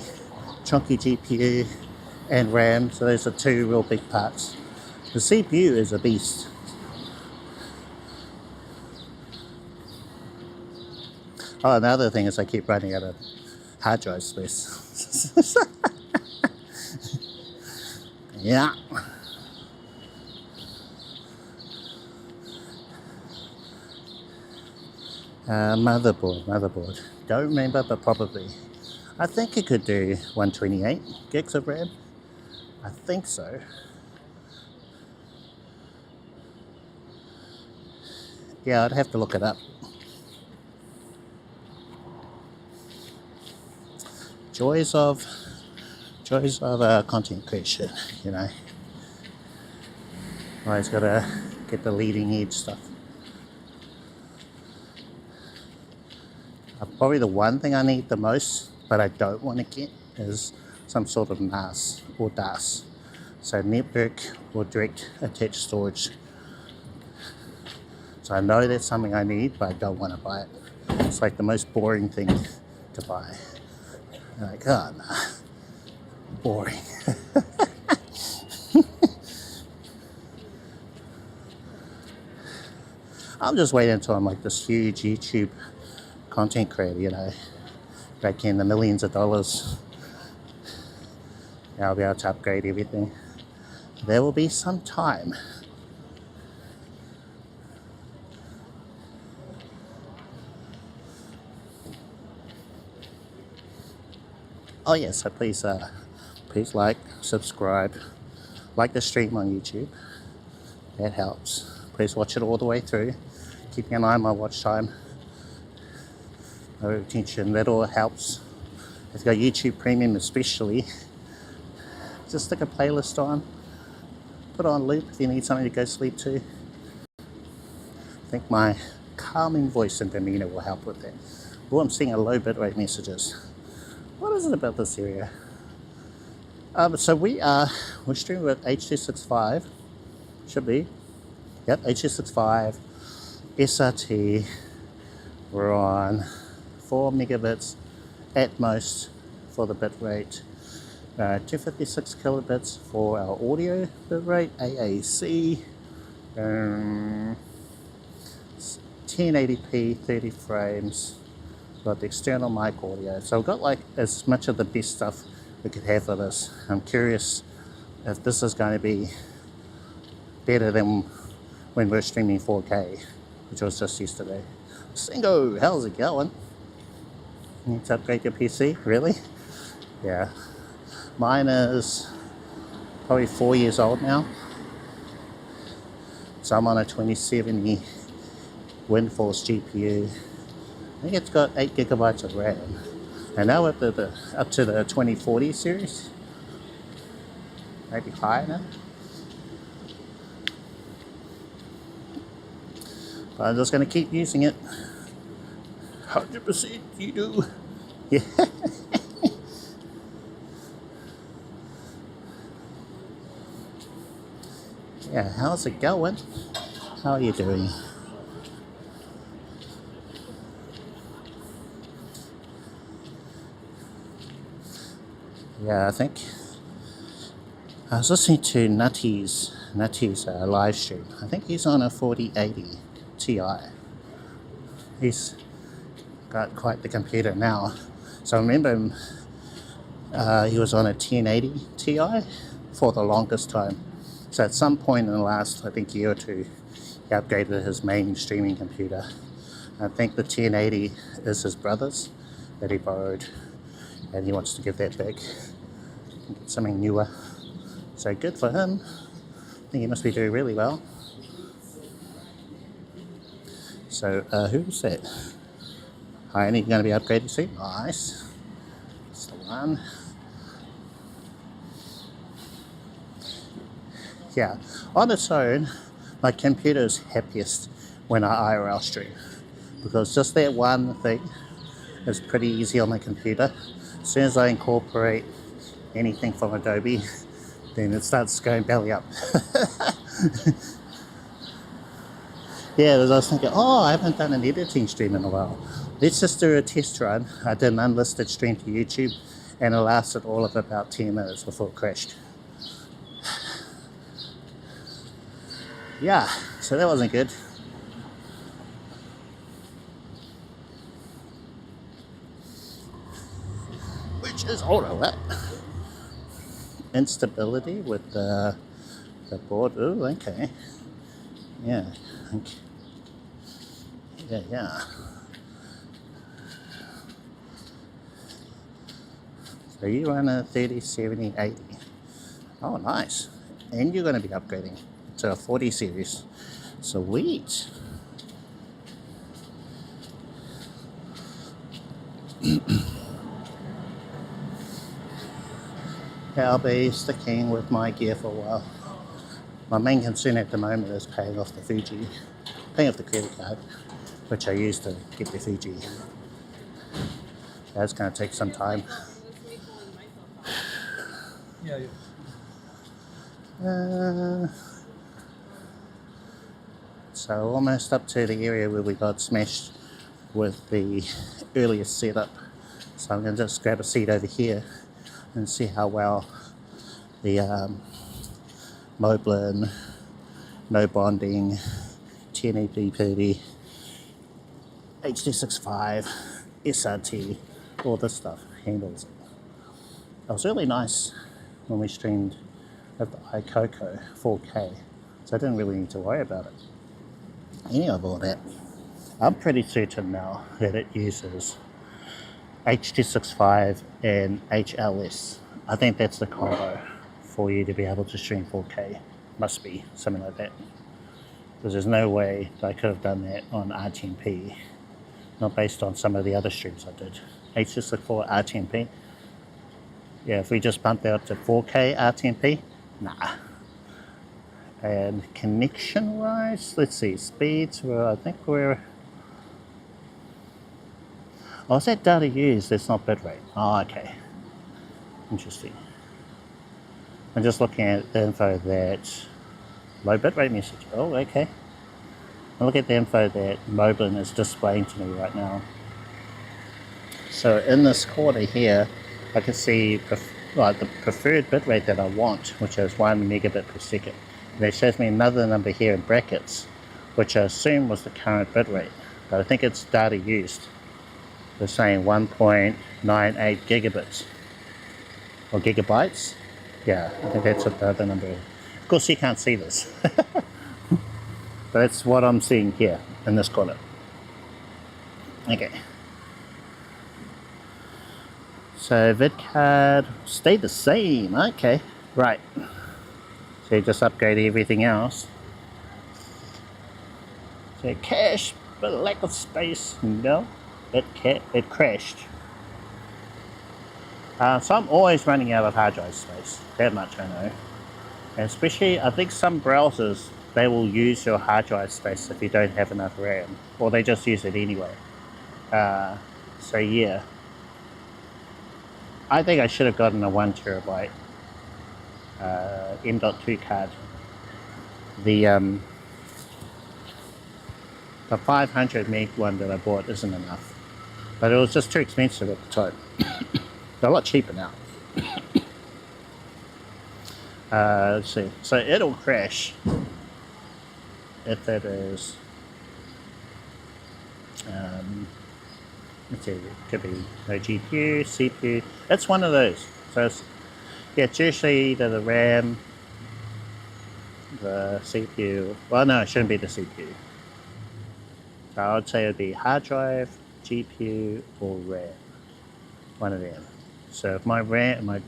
GPU and RAM. So those are two real big parts. The CPU is a beast. Oh, another thing is I keep running out of hard drive space. Yeah. Motherboard. Don't remember, but probably. I think it could do 128 gigs of RAM. I think so. Yeah, I'd have to look it up. Joys of content creation, you know. Always gotta get the leading edge stuff. Probably the one thing I need the most, but I don't want to get, is some sort of NAS or DAS. So network or direct attached storage. So I know that's something I need, but I don't want to buy it. It's like the most boring thing to buy. Like, oh, nah. Boring. I'm just waiting until I'm like this huge YouTube content creator, you know, back in the millions of dollars. I'll be able to upgrade everything. There will be some time. Oh yes, so please like, subscribe, like the stream on YouTube. That helps. Please watch it all the way through. Keeping an eye on my watch time. No retention, that all helps. If you've got YouTube Premium especially, just stick a playlist on. Put on loop if you need something to go sleep to. I think my calming voice and demeanor will help with that. Oh, I'm seeing a low bitrate messages. What is it about this area? So we're streaming with H.265, should be. Yep, H.265, SRT. We're on 4 megabits at most for the bit rate. 256 kilobits for our audio bit rate, AAC. 1080p, 30 frames. Got the external mic audio. So I've got like as much of the best stuff we could have for this. I'm curious if this is going to be better than when we're streaming 4K, which was just yesterday. Singo, how's it going? You need to upgrade your PC? Really? Yeah. Mine is probably 4 years old now. So I'm on a 2070 WindForce GPU. I think it's got 8 gigabytes of RAM. And now up to the 2040 series. Maybe higher now. But I'm just going to keep using it. 100% you do. Yeah. Yeah, how's it going? How are you doing? Yeah, I think I was listening to Nutty's live stream. I think he's on a 4080 Ti. He's got quite the computer now. So I remember him, he was on a 1080 Ti for the longest time. So at some point in the last, I think, year or two, he upgraded his main streaming computer. I think the 1080 is his brother's that he borrowed, and he wants to give that back and get something newer. So good for him. I think he must be doing really well. So who's that? Hi, and you're going to be upgraded soon? Nice. That's the one. Yeah, on its own, my computer is happiest when I IRL stream, because just that one thing is pretty easy on my computer. As soon as I incorporate anything from Adobe, then it starts going belly up. Yeah, I was thinking, oh, I haven't done an editing stream in a while. Let's just do a test run. I did an unlisted stream to YouTube, and it lasted all of about 10 minutes before it crashed. Yeah, so that wasn't good. Which is auto, that. Instability with the board. Oh, okay. Yeah. Okay. Yeah. So you run a 3070 80. Oh, nice. And you're going to be upgrading to a 40 series. Sweet. I'll be sticking with my gear for a while. My main concern at the moment is paying off the Fuji, paying off the credit card, which I used to get the Fuji. That's going to take some time. So almost up to the area where we got smashed with the earliest setup. So I'm going to just grab a seat over here and see how well the Moblin, no bonding, 1080p, HD65, SRT, all this stuff handles it. It was really nice when we streamed at the iCoco 4K, so I didn't really need to worry about it. Any of all that. I'm pretty certain now that it uses HD65 and HLS. I think that's the combo for you to be able to stream 4K. Must be something like that. Because there's no way that I could have done that on R10p, not based on some of the other streams I did. H264 R10p. Yeah, if we just bump that up to 4K R10p, nah. And connection wise, let's see, speeds, well, I think we're, oh, is that data used? That's not bitrate. Oh, okay. Interesting. I'm just looking at the info that low bitrate message. Oh, okay. I'll look at the info that Moblin is displaying to me right now. So in this quarter here, I can see the preferred bitrate that I want, which is 1 megabit per second. And it shows me another number here in brackets, which I assume was the current bitrate, but I think it's data used. They're saying 1.98 gigabits or gigabytes. Yeah, I think that's what the other number is. Of course, you can't see this, but that's what I'm seeing here in this corner. Okay. So vid card stayed the same. Okay, right. So you just upgrade everything else. So cache, but lack of space. No, it crashed. So I'm always running out of hard drive space. That much I know. especially, I think some browsers, they will use your hard drive space if you don't have enough RAM, or they just use it anyway. So yeah, I think I should have gotten a 1 terabyte M.2 card. The 500 meg one that I bought isn't enough, but it was just too expensive at the time. They're a lot cheaper now. Let's see, so it'll crash if it is, let's see, it could be no GPU, CPU, it's one of those. So it's, yeah, it's usually either the RAM, the CPU, well no, it shouldn't be the CPU. So I would say it would be hard drive, GPU, or RAM, one of them. So if my RAM,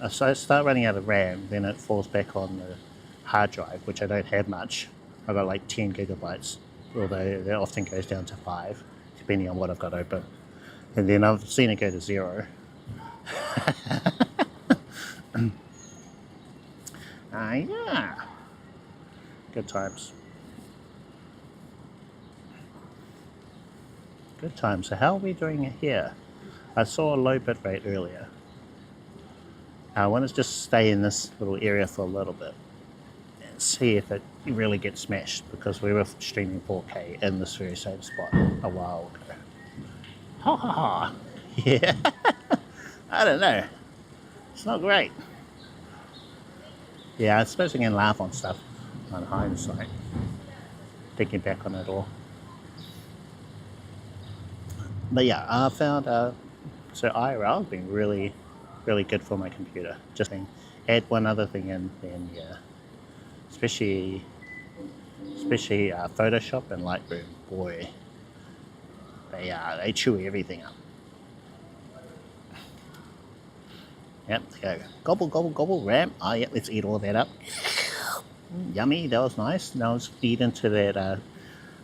so I start running out of RAM, then it falls back on the hard drive, which I don't have much. I've got like 10 gigabytes, although that often goes down to 5, depending on what I've got open. And then I've seen it go to 0. Yeah, good times. Good times. So how are we doing it here? I saw a low bit rate earlier. I want to just stay in this little area for a little bit and see if it really gets smashed, because we were streaming 4K in this very same spot a while ago. Ha ha ha. Yeah. I don't know. It's not great. Yeah, I suppose I can laugh on stuff on hindsight, thinking back on it all. But yeah, I found so IRL has been really good for my computer. Just add one other thing in, then yeah, especially Photoshop and Lightroom. Boy, they chew everything up. Yep, go gobble gobble gobble RAM. Oh yeah, let's eat all that up. Yummy, that was nice. Now let's eat into that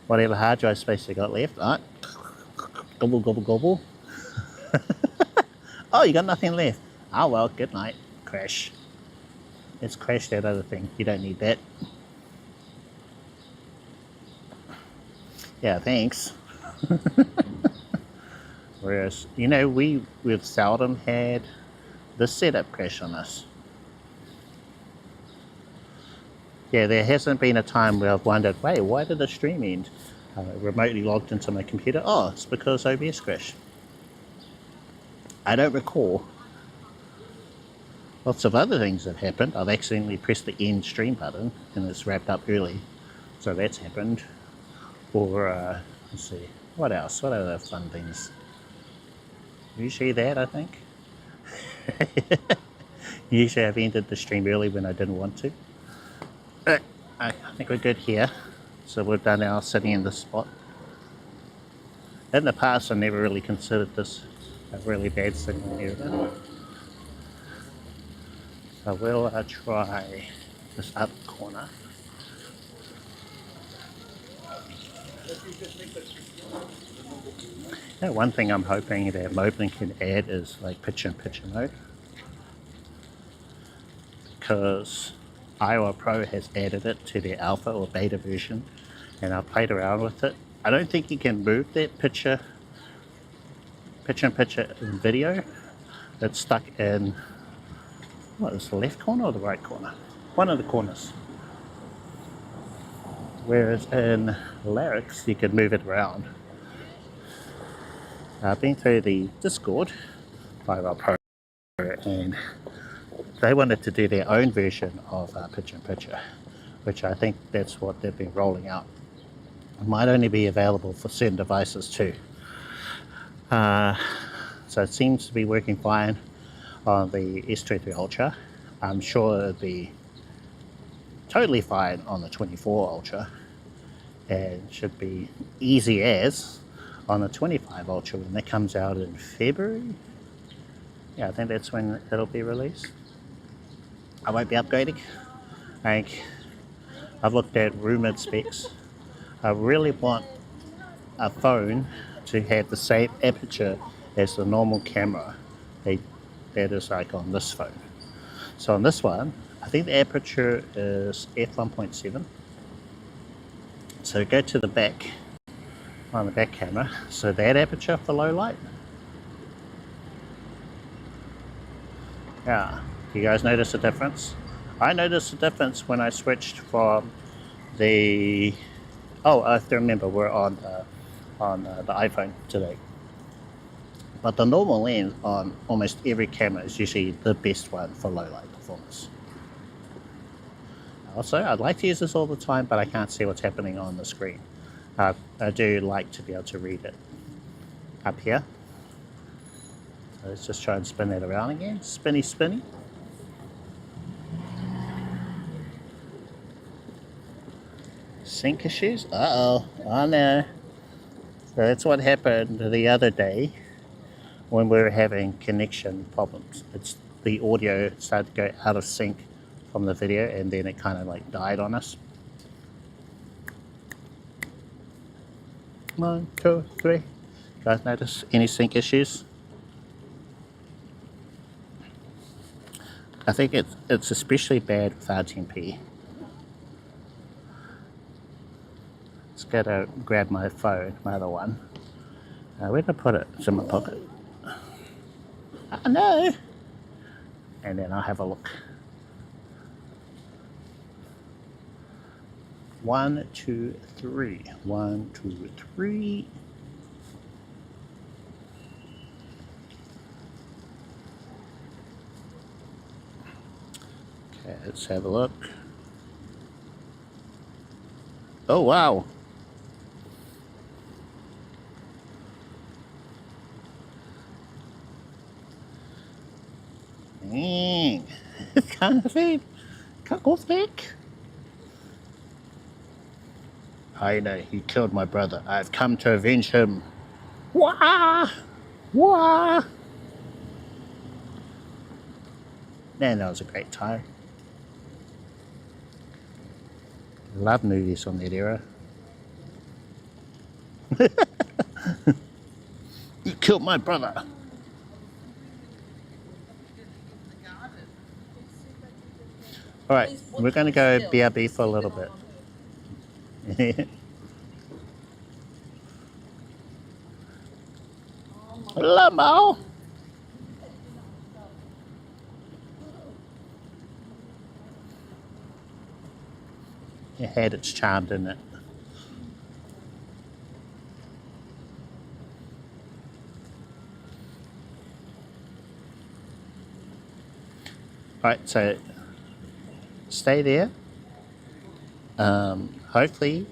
whatever hard drive space they got left. All right, gobble gobble gobble. Oh, you got nothing left. Oh well, good night. Crash. Let's crash that other thing. You don't need that. Yeah, thanks. Whereas, you know, we've seldom had the setup crash on us. Yeah, there hasn't been a time where I've wondered, wait, why did the stream end? Remotely logged into my computer. Oh, it's because OBS crashed. I don't recall. Lots of other things have happened. I've accidentally pressed the end stream button and it's wrapped up early, so that's happened. Or let's see, what else? What other fun things? Usually that, I think. Usually I've ended the stream early when I didn't want to. I think we're good here. So we've done our sitting in this spot. In the past I never really considered this a really bad signal area. So we'll try this up corner. Now, one thing I'm hoping that Moblin can add is like picture-in-picture mode, because IRL Pro has added it to their alpha or beta version, and I played around with it. I don't think you can move that picture-in-picture video. It's stuck in, what is the left corner or the right corner? One of the corners. Whereas in Lark, you could move it around. I've been through the Discord IRL Pro, and they wanted to do their own version of picture-in-picture, which I think that's what they've been rolling out. It might only be available for certain devices too. So it seems to be working fine on the S23 Ultra. I'm sure it'll be totally fine on the 24 Ultra, and should be easy as on the 25 Ultra when that comes out in February. Yeah, I think that's when it'll be released. I won't be upgrading. I think I've looked at rumored specs. I really want a phone to have the same aperture as the normal camera that is like on this phone. So on this one, I think the aperture is f1.7. So go to the back, on the back camera, so that aperture for low light. Yeah, do you guys notice the difference? I noticed the difference when I switched from the, oh, I have to remember we're on the iPhone today. But the normal lens on almost every camera is usually the best one for low light performance. Also, I'd like to use this all the time, but I can't see what's happening on the screen. I do like to be able to read it up here. So let's just try and spin that around again. Spinny, spinny. Sync issues? Uh-oh. Oh no. So that's what happened the other day when we were having connection problems. It's the audio started to go out of sync from the video, and then it kind of like died on us. 1, 2, 3. Guys notice any sync issues? I think it's especially bad with R10P. Let's go to grab my phone, my other one. Where did I put it? It's in my pocket. Oh no! And then I'll have a look. 1, 2, 3. 1, 2, 3. Okay, let's have a look. Oh wow! Dang! Kind of it. Can't go back. I know, he killed my brother. I've come to avenge him. Wah! Wah! Man, that was a great time. Love movies from that era. You killed my brother. Alright, we're going to go BRB for a little bit. Lamo. It had its charm, didn't it? Alright, so stay there. Hopefully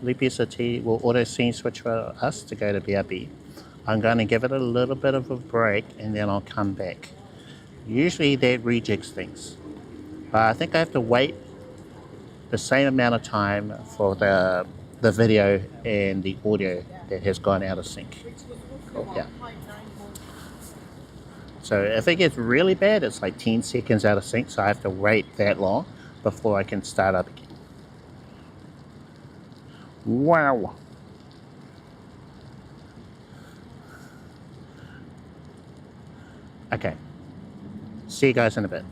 Loopy SRT will auto scene switch for us to go to BRB. I'm going to give it a little bit of a break and then I'll come back. Usually that rejigs things, but I think I have to wait the same amount of time for the video and the audio that has gone out of sync. Yeah. So if it gets really bad, it's like 10 seconds out of sync, so I have to wait that long before I can start up again. Wow. Okay. See you guys in a bit.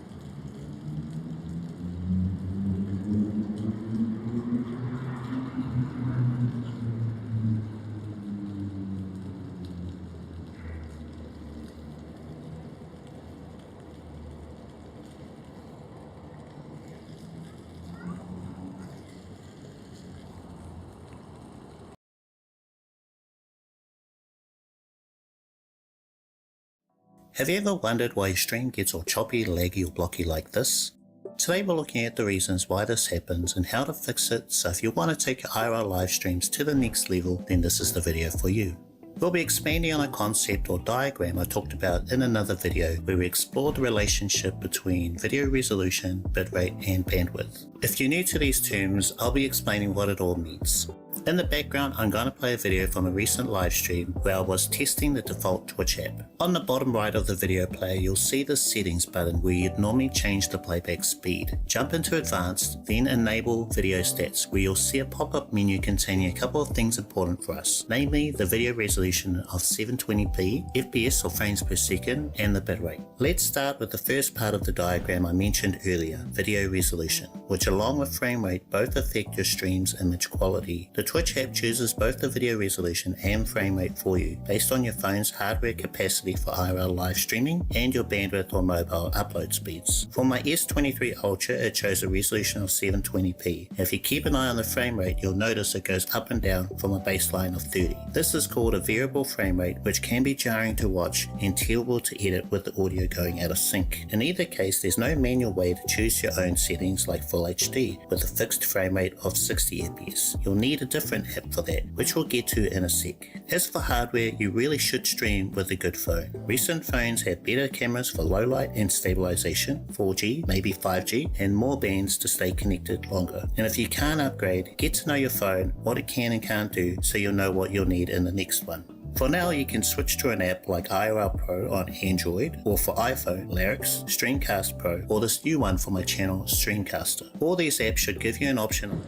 Have you ever wondered why your stream gets all choppy, laggy or blocky like this? Today we're looking at the reasons why this happens and how to fix it, so if you want to take your IRL live streams to the next level, then this is the video for you. We'll be expanding on a concept or diagram I talked about in another video where we explore the relationship between video resolution, bitrate and bandwidth. If you're new to these terms, I'll be explaining what it all means. In the background, I'm going to play a video from a recent live stream where I was testing the default Twitch app. On the bottom right of the video player, you'll see the settings button where you'd normally change the playback speed. Jump into advanced, then enable video stats, where you'll see a pop-up menu containing a couple of things important for us, namely the video resolution of 720p, FPS or frames per second, and the bitrate. Let's start with the first part of the diagram I mentioned earlier, video resolution, which along with frame rate both affect your stream's image quality. The Twitch app chooses both the video resolution and frame rate for you based on your phone's hardware capacity for IRL live streaming and your bandwidth or mobile upload speeds. For my S23 Ultra, it shows a resolution of 720p. If you keep an eye on the frame rate, you'll notice it goes up and down from a baseline of 30. This is called a variable frame rate, which can be jarring to watch and terrible to edit with the audio going out of sync. In either case, there's no manual way to choose your own settings like Full HD with a fixed frame rate of 60 fps. You'll need a different app for that, which we'll get to in a sec. As for hardware, you really should stream with a good phone. Recent phones have better cameras for low light and stabilization, 4G, maybe 5G, and more bands to stay connected longer. And if you can't upgrade, get to know your phone, what it can and can't do, so you'll know what you'll need in the next one. For now, you can switch to an app like IRL Pro on Android, or for iPhone, Lark, Streamcast Pro, or this new one for my channel, Streamcaster. All these apps should give you an option.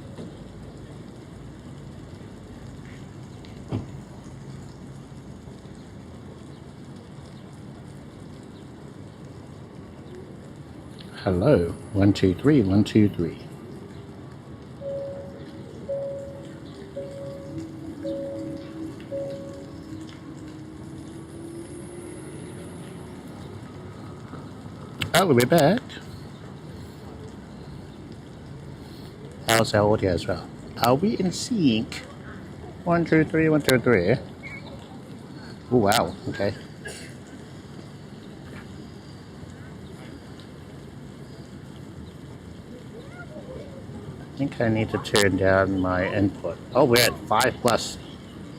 Hello, 1 2 3 1 2 3. Oh, we're back. How's our audio as well? Are we in sync? 1 2 3 1 2 3. Oh wow, okay. I think I need to turn down my input. Oh, we're at 5 plus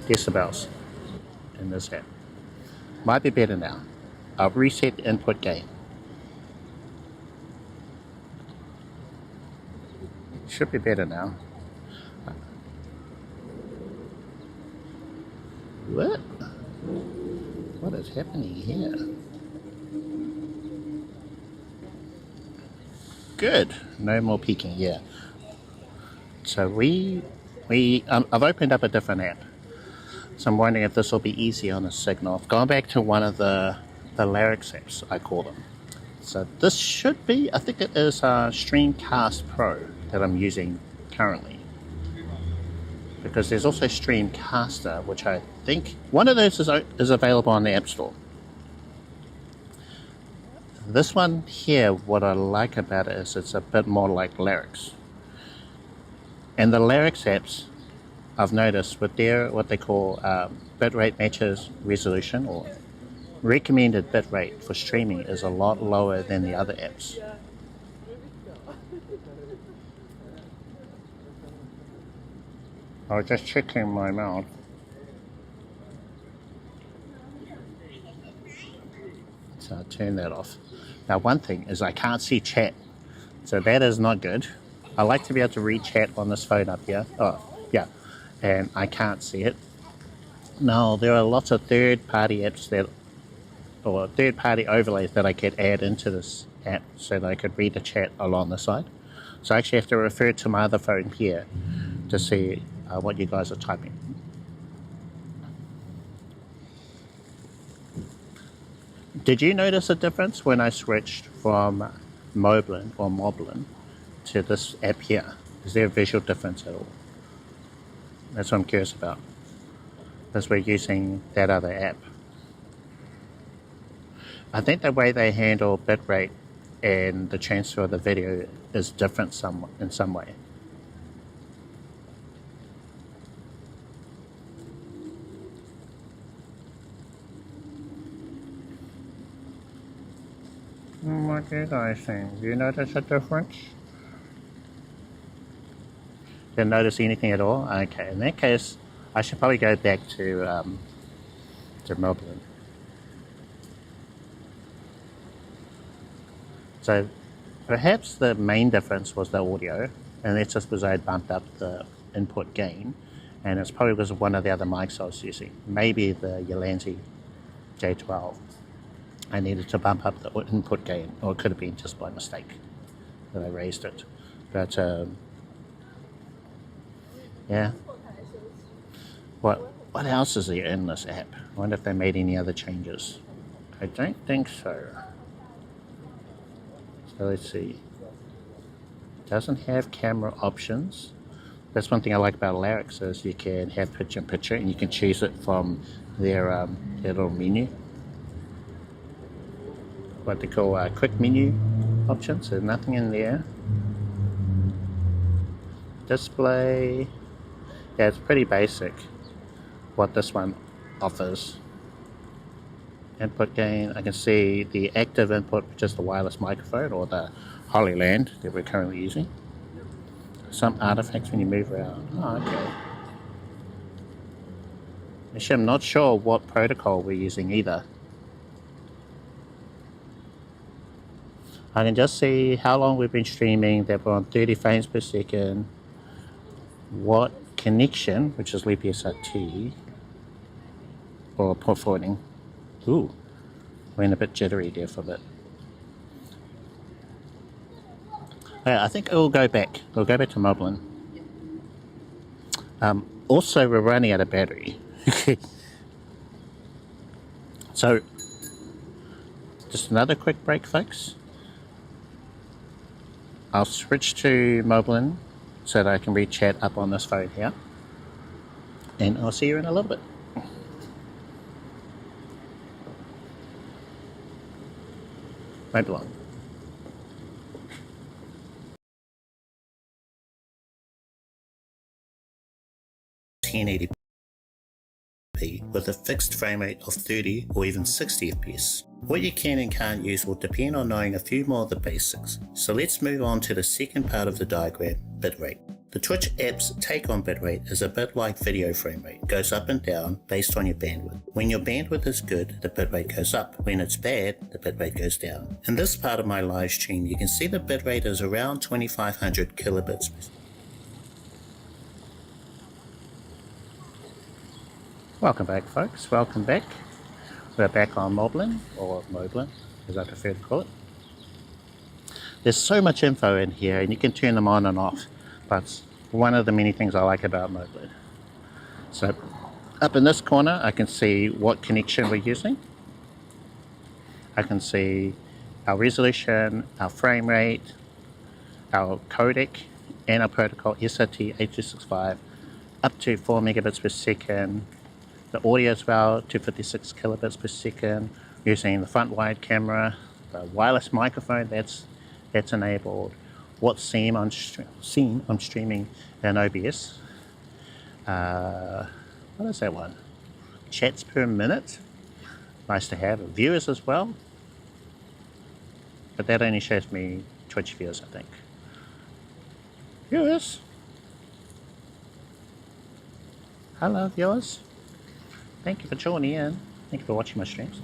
decibels in this app. Might be better now. I'll reset the input gain. Should be better now. What? What is happening here? Good. No more peaking, yeah. So I've opened up a different app. So I'm wondering if this will be easy on the signal. I've gone back to one of the Lark apps, I call them. So this should be, I think it is Streamcast Pro that I'm using currently. Because there's also Streamcaster, which I think, one of those is available on the App Store. This one here, what I like about it is it's a bit more like Lark's. And the Lark apps, I've noticed with their, what they call bitrate matches resolution, or recommended bitrate for streaming, is a lot lower than the other apps. I was just checking my mouth. So I'll turn that off. Now one thing is I can't see chat, so that is not good. I like to be able to read chat on this phone up here. Oh, yeah, and I can't see it. Now there are lots of third-party apps that, or third-party overlays that I could add into this app so that I could read the chat along the side. So I actually have to refer to my other phone here to see what you guys are typing. Did you notice a difference when I switched from Moblin to this app here? Is there a visual difference at all? That's what I'm curious about, because we're using that other app. I think the way they handle bitrate and the transfer of the video is different in some way. What do you guys think? Do you notice a difference? Didn't notice anything at all? Okay, in that case, I should probably go back to Moblin. So perhaps the main difference was the audio, and that's just because I had bumped up the input gain, and it's probably because of one of the other mics I was using. Maybe the Yolanzi J12. I needed to bump up the input gain, or it could have been just by mistake that I raised it. But yeah. What else is there in this app? I wonder if they made any other changes. I don't think so. So let's see. It doesn't have camera options. That's one thing I like about Lark, is you can have picture-in-picture and you can choose it from their little menu. What they call quick menu options. There's nothing in there. Display. Yeah, it's pretty basic what this one offers. Input gain, I can see the active input, which is the wireless microphone or the Hollyland that we're currently using. Some artifacts when you move around. Oh, okay. Actually, I'm not sure what protocol we're using either. I can just see how long we've been streaming, that we're on 30 frames per second, what connection, which is Loopy SRT, or port forwarding. Ooh, went a bit jittery there for a bit. Yeah, I think it will go back. We'll go back to Moblin. Also, we're running out of battery. So, just another quick break, folks. I'll switch to Moblin so that I can read chat up on this phone here. And I'll see you in a little bit. Won't be long. 1080p with a fixed frame rate of 30 or even 60 FPS. What you can and can't use will depend on knowing a few more of the basics. So let's move on to the second part of the diagram, bitrate. The Twitch app's take on bitrate is a bit like video frame rate. It goes up and down based on your bandwidth. When your bandwidth is good, the bitrate goes up. When it's bad, the bitrate goes down. In this part of my live stream, you can see the bitrate is around 2500 kilobits. Welcome back, folks. Welcome back. We're back on Moblin, or Moblin, as I prefer to call it. There's so much info in here, and you can turn them on and off. But one of the many things I like about Moblin. So, up in this corner, I can see what connection we're using. I can see our resolution, our frame rate, our codec, and our protocol SRT 8265, up to 4 megabits per second. The audio as well, 256 kilobits per second, using the front wide camera, the wireless microphone that's enabled, what scene I'm streaming in OBS. What is that one? Chats per minute, nice to have. Viewers as well, but that only shows me Twitch viewers, I think. Viewers. Hello, viewers. Thank you for joining in. Thank you for watching my streams.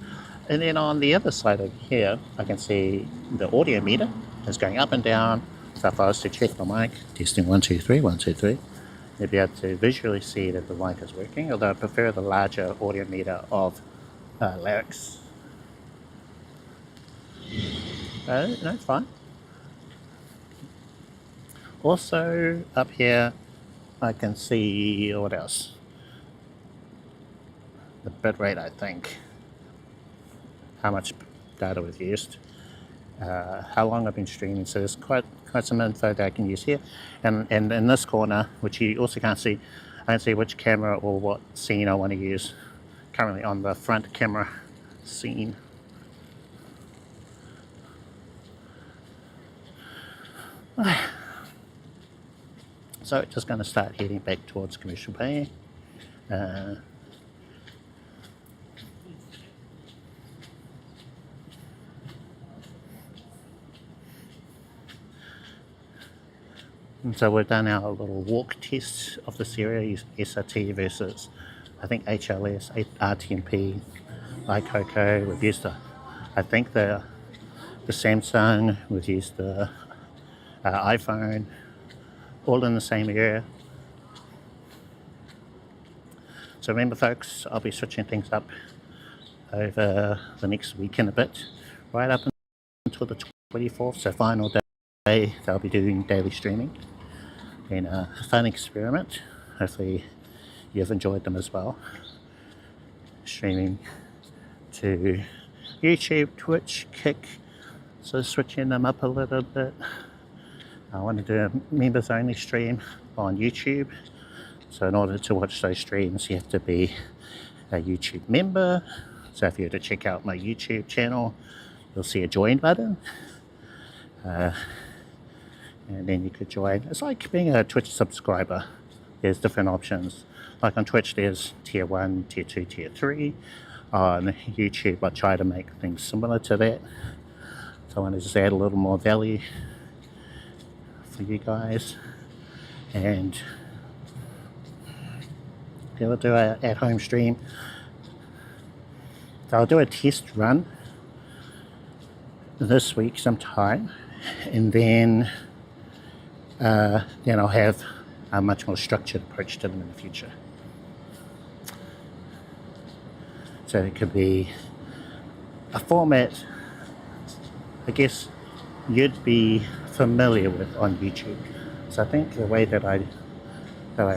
And then on the other side over here, I can see the audio meter is going up and down. So if I was to check my mic, testing 1, 2, 3, 1, 2, 3, you'd be able to visually see that the mic is working, although I prefer the larger audio meter of Lark's. No, it's fine. Also, up here, I can see, what else? The bitrate, I think. How much data we've used. How long I've been streaming. So there's quite some info that I can use here. And in this corner, which you also can't see, I can see which camera or what scene I want to use. Currently on the front camera scene. So just going to start heading back towards commercial pay. And so we've done our little walk test of the series, SRT versus, I think, HLS, RTMP, iCoco. We've used I think the Samsung, we've used the iPhone, all in the same area. So remember folks, I'll be switching things up over the next week and a bit, right up until the 24th, so final day they'll be doing daily streaming. Been a fun experiment. Hopefully you've enjoyed them as well. Streaming to YouTube, Twitch, Kick, so switching them up a little bit. I want to do a members only stream on YouTube. So in order to watch those streams, you have to be a YouTube member. So if you were to check out my YouTube channel, you'll see a join button. And then you could join. It's like being a Twitch subscriber. There's different options. Like on Twitch, there's tier 1, tier 2, tier 3. On YouTube, I try to make things similar to that. So I want to just add a little more value for you guys. And we'll do an at-home stream. So I'll do a test run this week sometime, and then I'll have a much more structured approach to them in the future. So it could be a format, I guess, you'd be familiar with on YouTube. So I think the way that I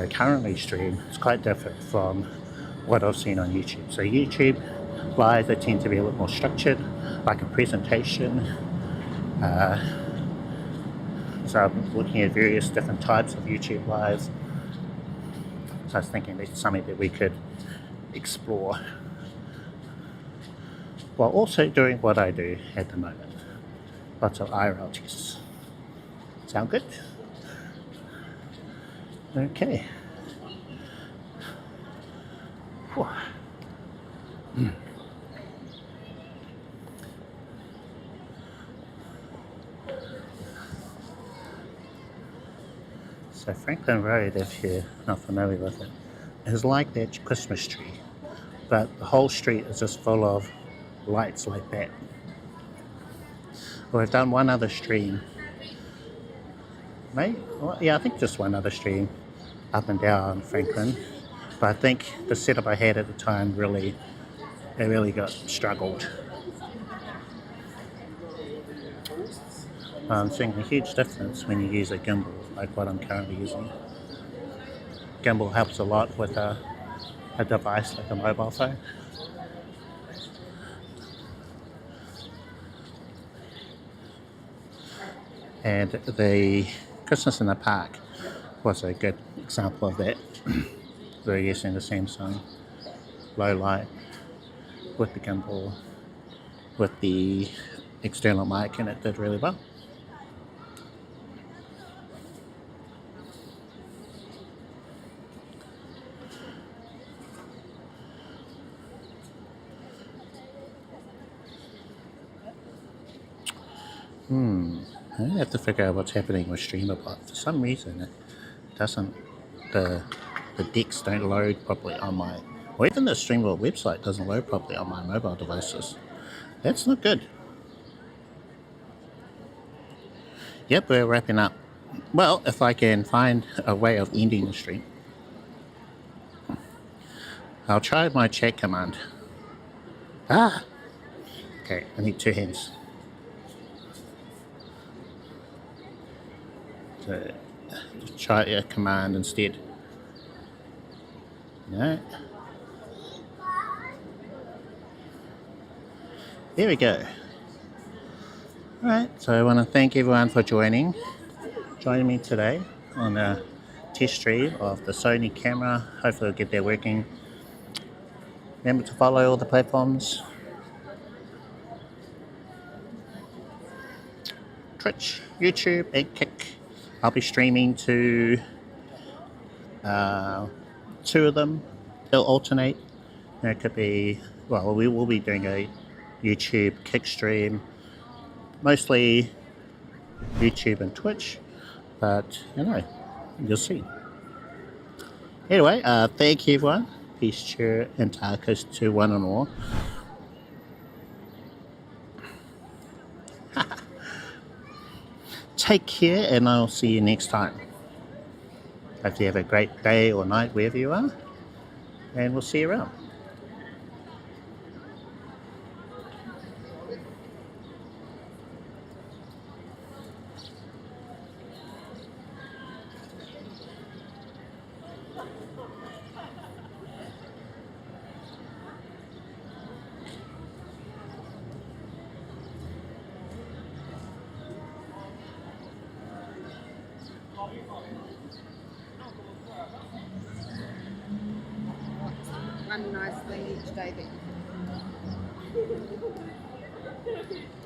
currently stream is quite different from what I've seen on YouTube. So YouTube live, they tend to be a little more structured, like a presentation. So I'm looking at various different types of YouTube lives. So I was thinking that's something that we could explore while also doing what I do at the moment. Lots of IRL tests. Sound good? Okay. So Franklin Road, if you're not familiar with it, is like that Christmas tree, but the whole street is just full of lights like that. Well, we've done one other stream. Maybe, well, yeah, I think just one other stream up and down Franklin, but I think the setup I had at the time really got struggled. I'm seeing a huge difference when you use a gimbal like what I'm currently using. Gimbal helps a lot with a device like a mobile phone. And the Christmas in the Park was a good example of that. They're using the Samsung low light with the gimbal, with the external mic, and it did really well. I have to figure out what's happening with Streamer.bot. For some reason, it doesn't. The decks don't load properly on my, or even the Streamer.bot website doesn't load properly on my mobile devices. That's not good. Yep, we're wrapping up. Well, if I can find a way of ending the stream, I'll try my chat command. Okay, I need 2 hands. So, try a command instead. No. There we go. Alright, so I want to thank everyone for joining me today on a test stream of the Sony camera. Hopefully it'll get there working. Remember to follow all the platforms. Twitch, YouTube, and Kick. I'll be streaming to 2 of them. They'll alternate. It could be, well, we will be doing a YouTube Kick stream, mostly YouTube and Twitch, but you'll see. Anyway, thank you everyone. Peace, cheer, and tacos to one and all. Take care, and I'll see you next time. Hope you have a great day or night wherever you are. and we'll see you around. One nice thing each day that you